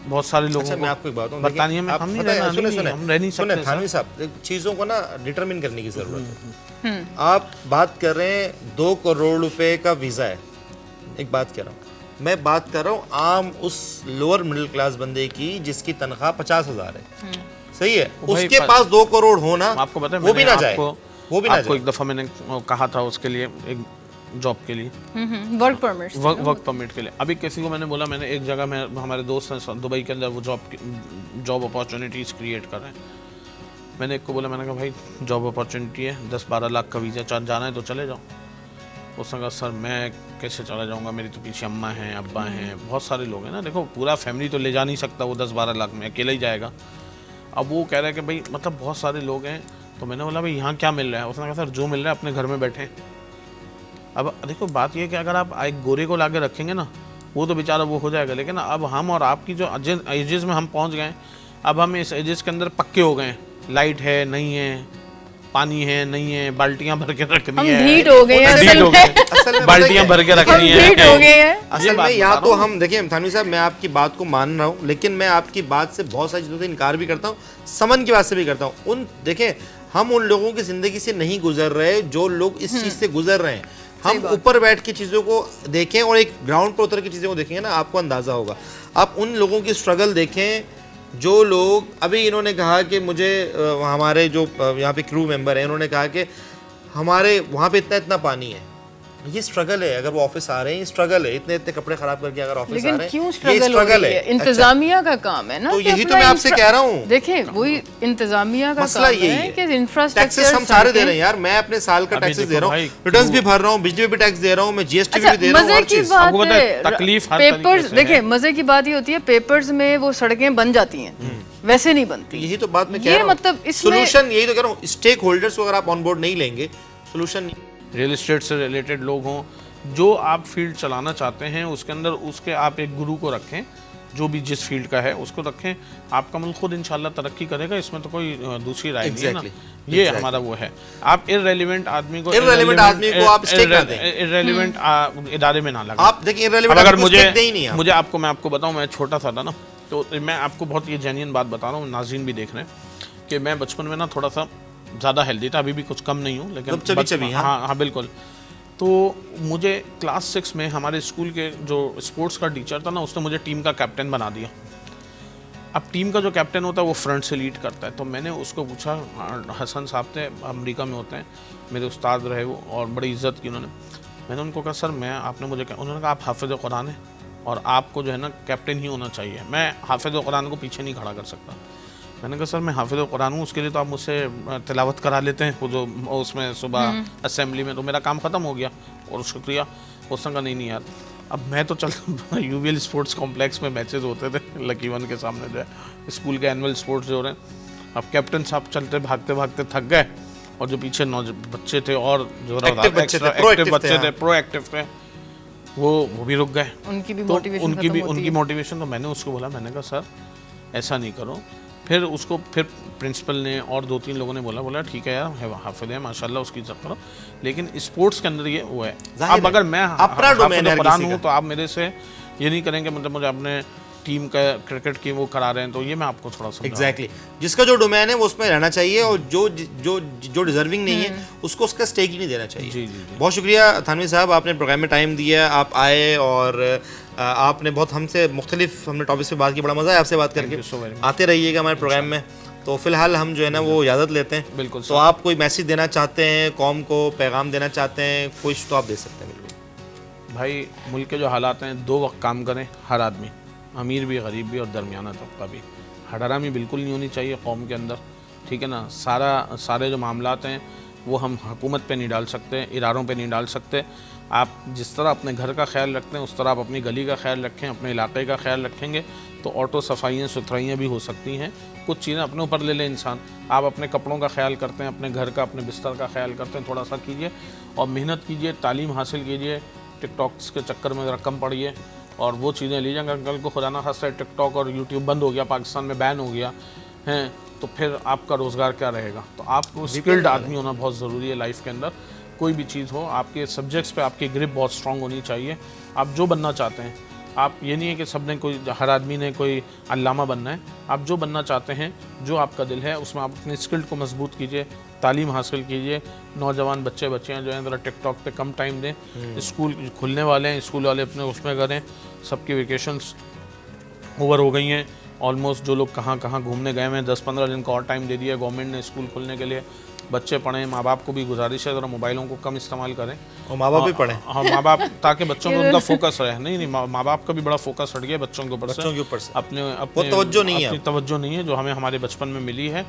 बहुत सारे लोगों को। मैं आपको एक बात बताऊं, बरतानिया में हम नहीं रहना, हम रह नहीं सकते। थानवी साहब, चीज़ों को ना डिटरमिन करने की ज़रूरत है। आप बात कर रहे हैं 2 करोड़ रुपए का वीज़ा है, एक बात कह रहा हूँ, मैं बात कर रहा हूँ आम उस लोअर मिडिल क्लास बंदे की जिसकी तनख्वाह 50,000 है, सही है, उसके पास 2 करोड़ हो ना, आपको पता है वो भी ना जाए, वो भी ना जाए। एक दफ़ा मैंने कहा था उसके लिए, एक जॉब के लिए, वर्क परमिट के लिए, अभी किसी को मैंने बोला, मैंने एक जगह में, हमारे दोस्त हैं दुबई के अंदर, वो जॉब अपॉर्चुनिटीज़ क्रिएट कर रहे हैं। मैंने एक को बोला, मैंने कहा भाई जॉब अपॉर्चुनिटी है, 10-12 लाख का वीज़ा, जाना है तो चले जाओ। उसने कहा सर मैं कैसे चला जाऊँगा, मेरी तो पीछे अम्मा हैं, अब्बा हैं, बहुत सारे लोग हैं ना, देखो पूरा फैमिली तो ले जा नहीं सकता वो 10-12 लाख में, अकेला ही जाएगा। अब वो कह रहा है कि भाई मतलब बहुत सारे लोग हैं, तो मैंने बोला भाई यहाँ क्या मिल रहा है? उसने कहा सर जो मिल रहा है अपने घर में बैठे। अब देखो बात ये कि अगर आप एक गोरे को लाके रखेंगे ना, वो तो बेचारा वो हो जाएगा, लेकिन अब हम और आपकी जो एजेस में हम पहुंच गए, अब हम इस एजेस के अंदर पक्के हो गए हैं, लाइट है नहीं है, पानी है नहीं है, बाल्टियां भर के रखनी है, ढीठ हो गए हैं असल में बाल्टियां भर के रखनी है, ढीठ हो गए हैं। असल में या तो हम देखिए थानवी साहब, मैं आपकी बात को मान रहा हूँ, लेकिन मैं आपकी बात से बहुत सारी चीज़ों से इनकार भी करता हूँ, समन की बात से भी करता हूँ। उन देखें, हम उन लोगों की ज़िंदगी से नहीं गुजर रहे जो लोग इस चीज़ से गुजर रहे हैं। हम ऊपर बैठ के चीज़ों को देखें और एक ग्राउंड पर उतर के चीज़ों को देखेंगे ना, आपको अंदाज़ा होगा। आप उन लोगों की स्ट्रगल देखें जो लोग, अभी इन्होंने कहा कि मुझे हमारे जो यहाँ पे क्रू मेंबर हैं, उन्होंने कहा कि हमारे वहाँ पे इतना इतना पानी है। ये स्ट्रगल है, अगर वो ऑफिस आ रहे हैं, स्ट्रगल है, इतने इतने कपड़े खराब करके अगर ऑफिस आ लेकिन रहे हैं, क्यों ये स्ट्रगल है? इंतजामिया का काम है ना। तो कि यही तो अपना मैं आपसे कह रहा हूँ। देखिए वही इंतजामिया का मसला काम यही है कि इंफ्रास्ट्रक्चर टैक्सेस हम सारे दे रहे हैं यार। मैं अपने साल का टैक्सेस दे रहा हूँ, रिटर्न्स भी भर रहा हूँ, बिजली भी टैक्स दे रहा हूँ, मैं जीएसटी भी दे रहा हूँ, मजे हर की चीज। बात आपको पता है, है, तकलीफ हर पेपर्स तरीके से देखिए, है। मजे की बात ये होती है पेपर्स में वो सड़कें बन जाती हैं, वैसे नहीं बनती। यही तो बात मैं कह ये रहा हूँ। मतलब इसमें सोल्यूशन यही तो कह रहा हूँ, स्टेक होल्डर्स को अगर आप ऑन बोर्ड नहीं लेंगे, सोल्यूशन नहीं। रियल एस्टेट से रिलेटेड लोग हों, जो आप फील्ड चलाना चाहते हैं उसके अंदर उसके आप एक गुरु को रखें, जो भी जिस फील्ड का है उसको रखें, आपका मुल्क खुद इंशाल्लाह तरक्की करेगा, इसमें तो कोई दूसरी राय नहीं है ना। ये हमारा वो है। आप इर्रेलेवेंट आदमी को आप स्टेक कर दें, इर्रेलेवेंट इदारे में ना लगाएं। आप देखिए इर्रेलेवेंट अगर आपको स्टेक दे ही नहीं है। मुझे आपको मैं आपको बताऊं, मैं छोटा सा था ना, तो मैं आपको बहुत ये जेन्युइन बात बता रहा हूँ, नाज़रीन भी देख रहे हैं कि मैं बचपन में ना थोड़ा सा ज़्यादा हेल्दी था, अभी भी कुछ कम नहीं हूँ, लेकिन हाँ बिल्कुल। तो मुझे क्लास 6 में हमारे स्कूल के जो स्पोर्ट्स का टीचर था ना, उसने मुझे टीम का कैप्टन बना दिया। अब टीम का जो कैप्टन होता है वो फ्रंट से लीड करता है। तो मैंने उसको पूछा, हसन साहब थे, अमेरिका में होते हैं, मेरे उस्ताद रहे वो, और बड़ी इज्जत की उन्होंने। मैंने उनको कहा सर मैं, आपने मुझे कहा, उन्होंने कहा आप हाफिज़ कुरान हैं और आपको जो है ना कैप्टन ही होना चाहिए, मैं हाफिज़ कुरान को पीछे नहीं खड़ा कर सकता। मैंने कहा सर मैं हाफिज़ कुरान हूँ, उसके लिए तो आप मुझसे तिलावत करा लेते हैं वो जो उसमें सुबह असेंबली में, तो मेरा काम ख़त्म हो गया और शुक्रिया। उसने कहा नहीं यार, अब मैं तो चल यूवीएल स्पोर्ट्स कॉम्प्लेक्स में मैचेस होते थे लकी वन के सामने, जो है स्कूल के एनुअल स्पोर्ट्स जो हो रहे हैं, अब कैप्टन साहब चलते भागते भागते थक गए और जो पीछे बच्चे थे और जो एक्टिव बच्चे थे, प्रोएक्टिव थे, वो भी रुक गए। उनकी मोटिवेशन तो मैंने उसको बोला, मैंने कहा सर ऐसा नहीं करो। फिर उसको फिर प्रिंसिपल ने और 2-3 लोगों ने बोला ठीक है यार, हाफिज़ है माशाल्लाह, उसकी इज्जत करो, लेकिन स्पोर्ट्स के अंदर ये वो है। अब अगर मैं हाफिज़ कुरान हूँ तो आप मेरे से ये नहीं करेंगे, मतलब मुझे अपने टीम का क्रिकेट की वो करा रहे हैं, तो ये मैं आपको थोड़ा सा एग्जैक्टली जिसका जो डोमेन है वो उसमें रहना चाहिए, और जो डिजर्विंग नहीं है उसको उसका स्टेक ही नहीं देना चाहिए। जी। बहुत शुक्रिया थानवी साहब, आपने प्रोग्राम में टाइम दिया, आप आए और आपने बहुत हमसे मुख्तलिफ हमने टॉपिक्स पे बात की, बड़ा मज़ा है आपसे बात करके। आते रहिएगा हमारे प्रोग्राम में। तो फिलहाल हम जो है ना वो इजाज़त लेते हैं। बिल्कुल। तो आप कोई मैसेज देना चाहते हैं कौम को, पैगाम देना चाहते हैं कुछ, तो आप दे सकते हैं। बिल्कुल भाई, मुल्क के जो हालात हैं, 2 वक्त काम करें हर आदमी, अमीर भी, गरीब भी और दरमियाना तबका भी। हड़ारामी बिल्कुल नहीं होनी चाहिए कौम के अंदर, ठीक है ना। सारे जो मामलात हैं वो हम हुकूमत पे नहीं डाल सकते, इदारों पे नहीं डाल सकते। आप जिस तरह अपने घर का ख्याल रखते हैं उस तरह आप अपनी गली का ख्याल रखें, अपने इलाके का ख्याल रखेंगे तो ऑटो सफाइयाँ सुथराइयाँ भी हो सकती हैं। कुछ चीज़ें अपने ऊपर ले लें इंसान। आप अपने कपड़ों का ख्याल करते हैं, अपने घर का, अपने बिस्तर का ख्याल करते हैं, थोड़ा सा कीजिए और मेहनत कीजिए, तालीम हासिल कीजिए, टिकटॉक्स के चक्कर में ज़रा कम पड़िए और वो चीज़ें लीजिए। अगर कल को खुदा ना खास्ता टिकटॉक और यूट्यूब बंद हो गया, पाकिस्तान में बैन हो गया है, तो फिर आपका रोज़गार क्या रहेगा। तो आपको स्किल्ड आदमी होना बहुत ज़रूरी है लाइफ के अंदर। कोई भी चीज़ हो, आपके सब्जेक्ट्स पे आपकी ग्रिप बहुत स्ट्रांग होनी चाहिए। आप जो बनना चाहते हैं, आप ये नहीं है कि सब ने कोई, हर आदमी ने कोई अल्लामा बनना है। आप जो बनना चाहते हैं, जो आपका दिल है, उसमें आप अपने स्किल्ड को मजबूत कीजिए, तालीम हासिल कीजिए। नौजवान बच्चियाँ जो हैं ज़रा टिकटॉक पे कम टाइम दें। स्कूल खुलने वाले हैं, स्कूल वाले अपने उसमें करें। सबकी वेकेशंस ओवर हो गई हैं ऑलमोस्ट। जो लोग कहाँ घूमने गए हैं, 10-15 दिन का और टाइम दे दिया गवर्नमेंट ने स्कूल खुलने के लिए। बच्चे पढ़ें, माँ बाप को भी गुजारिश है ज़रा मोबाइलों को कम इस्तेमाल करें और माँ बाप भी पढ़ें। हाँ, माँ बाप, ताकि बच्चों पे उनका फोकस रहे। नहीं, माँ बाप का भी बड़ा फोकस हट गया बच्चों के ऊपर से। अपने तवज्जो नहीं है जो हमें हमारे बचपन में मिली है।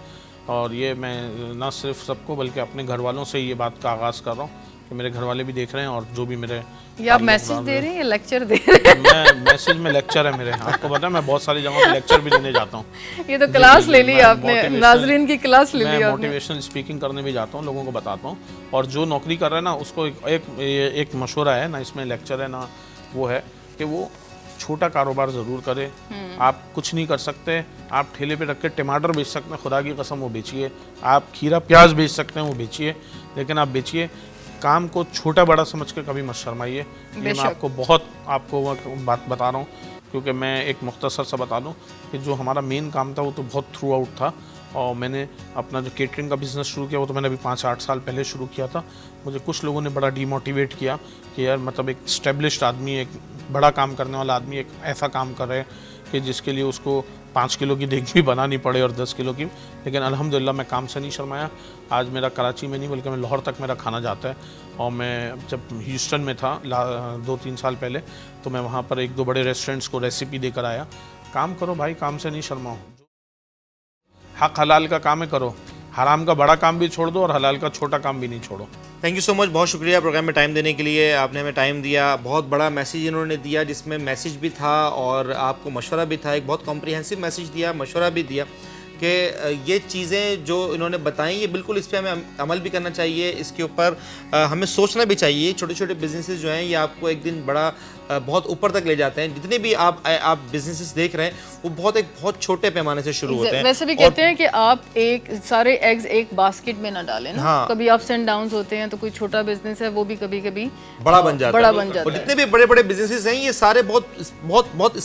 और ये मैं ना सिर्फ सबको बल्कि अपने घर वालों से ये बात का आगाज़ कर रहा हूँ कि मेरे घर वाले भी देख रहे हैं और जो भी मेरे, ये आप मैसेज दे रहे हैं या लेक्चर दे रहे हैं? मैं मैसेज में लेक्चर है मेरे। आपको पता है मैं बहुत सारी जगहों पे लेक्चर भी देने जाता हूँ। ये तो क्लास ले ली आपने, नाज़रीन की क्लास ले ली आपने। मोटिवेशनल स्पीकिंग करने भी जाता हूँ, लोगों को बताता हूँ। और जो नौकरी कर रहा है ना, उसको एक मशवरा है ना, इसमें लेक्चर है ना, वो है कि वो छोटा कारोबार ज़रूर करे, आप कुछ नहीं कर सकते, आप ठेले पे रख के टमाटर बेच सकते हैं, खुदा की कसम वो बेचिए। आप खीरा प्याज बेच सकते हैं, वो बेचिए, लेकिन आप बेचिए। काम को छोटा बड़ा समझ के कभी मत शर्माइए। ये मैं आपको बात बता रहा हूँ, क्योंकि मैं एक मुख्तसर सा बता दूं कि जो हमारा मेन काम था वो तो बहुत थ्रू आउट था, और मैंने अपना जो केटरिंग का बिज़नेस शुरू किया वो तो मैंने अभी 5-8 साल पहले शुरू किया था। मुझे कुछ लोगों ने बड़ा डीमोटिवेट किया कि यार मतलब एक स्टेब्लिश्ड आदमी, एक बड़ा काम करने वाला आदमी एक ऐसा काम कर रहे हैं कि जिसके लिए उसको 5 किलो की देग भी बनानी पड़े और 10 किलो की। लेकिन अल्हम्दुलिल्लाह मैं काम से नहीं शर्माया। आज मेरा कराची में नहीं बल्कि मैं लाहौर तक मेरा खाना जाता है, और मैं जब ह्यूस्टन में था 2-3 साल पहले, तो मैं वहाँ पर 1-2 बड़े रेस्टोरेंट्स को रेसिपी देकर आया। काम करो भाई, काम से नहीं शर्माओ। हक हलाल का काम है करो, हराम का बड़ा काम भी छोड़ दो और हलाल का छोटा काम भी नहीं छोड़ो। थैंक यू सो मच, बहुत शुक्रिया प्रोग्राम में टाइम देने के लिए। आपने हमें टाइम दिया, बहुत बड़ा मैसेज इन्होंने दिया, जिसमें मैसेज भी था और आपको मशवरा भी था। एक बहुत कॉम्प्रिहेंसिव मैसेज दिया, मशवरा भी दिया कि ये चीज़ें जो इन्होंने बताई ये बिल्कुल इस पर हमें अमल भी करना चाहिए, इसके ऊपर हमें सोचना भी चाहिए। छोटे छोटे बिजनेसेस जो हैं ये आपको एक दिन बड़ा बहुत ऊपर तक ले जाते हैं। जितने भी आप बिजनेसेस देख रहे हैं वो बहुत छोटे पैमाने से शुरू होते हैं। वैसे भी कहते हैं कि आप एक सारे एग्स एक बास्केट में ना डालें ना। हाँ। कभी अप्स एंड डाउन्स होते हैं, तो कोई छोटा बिजनेस है वो भी कभी कभी बड़ा बन जाता है। और जितने भी बड़े बड़े बिजनेसेस हैं ये सारे बहुत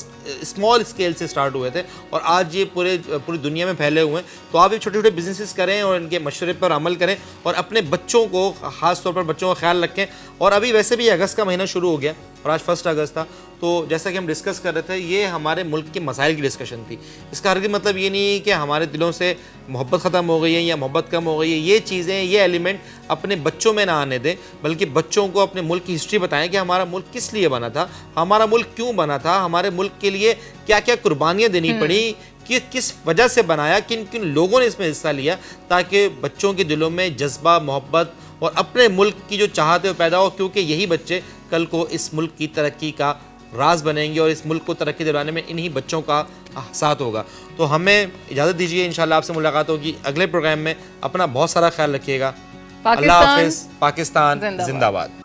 स्मॉल स्केल से स्टार्ट हुए थे और आज ये पूरी दुनिया में फैले हुए हैं। तो आप ये छोटे छोटे बिजनेसेस करें और इनके मशवरे पर अमल करें और अपने बच्चों को, खास तौर पर बच्चों का ख्याल रखें। और अभी वैसे भी अगस्त का महीना शुरू हो गया और आज 1 अगस्त था, तो जैसा कि हम डिस्कस कर रहे थे ये हमारे मुल्क के मसाइल की डिस्कशन थी। इसका हरगिज़ मतलब ये नहीं है कि हमारे दिलों से मोहब्बत ख़त्म हो गई है या मोहब्बत कम हो गई है। ये चीज़ें, ये एलिमेंट अपने बच्चों में ना आने दें, बल्कि बच्चों को अपने मुल्क की हिस्ट्री बताएं कि हमारा मुल्क किस लिए बना था, हमारा मुल्क क्यों बना था, हमारे मुल्क के लिए क्या क्या कुर्बानियाँ देनी पड़ी, कि किस वजह से बनाया, किन किन लोगों ने इसमें हिस्सा लिया, ताकि बच्चों के दिलों में जज्बा, मोहब्बत और अपने मुल्क की जो चाहत है वो पैदा हो। क्योंकि यही बच्चे कल को इस मुल्क की तरक्की का राज बनेंगे और इस मुल्क को तरक्की दिलाने में इन्हीं बच्चों का साथ होगा। तो हमें इजाज़त दीजिए, इंशाल्लाह आपसे मुलाकात होगी अगले प्रोग्राम में। अपना बहुत सारा ख्याल रखिएगा। अल्लाह हाफिज़। पाकिस्तान जिंदाबाद।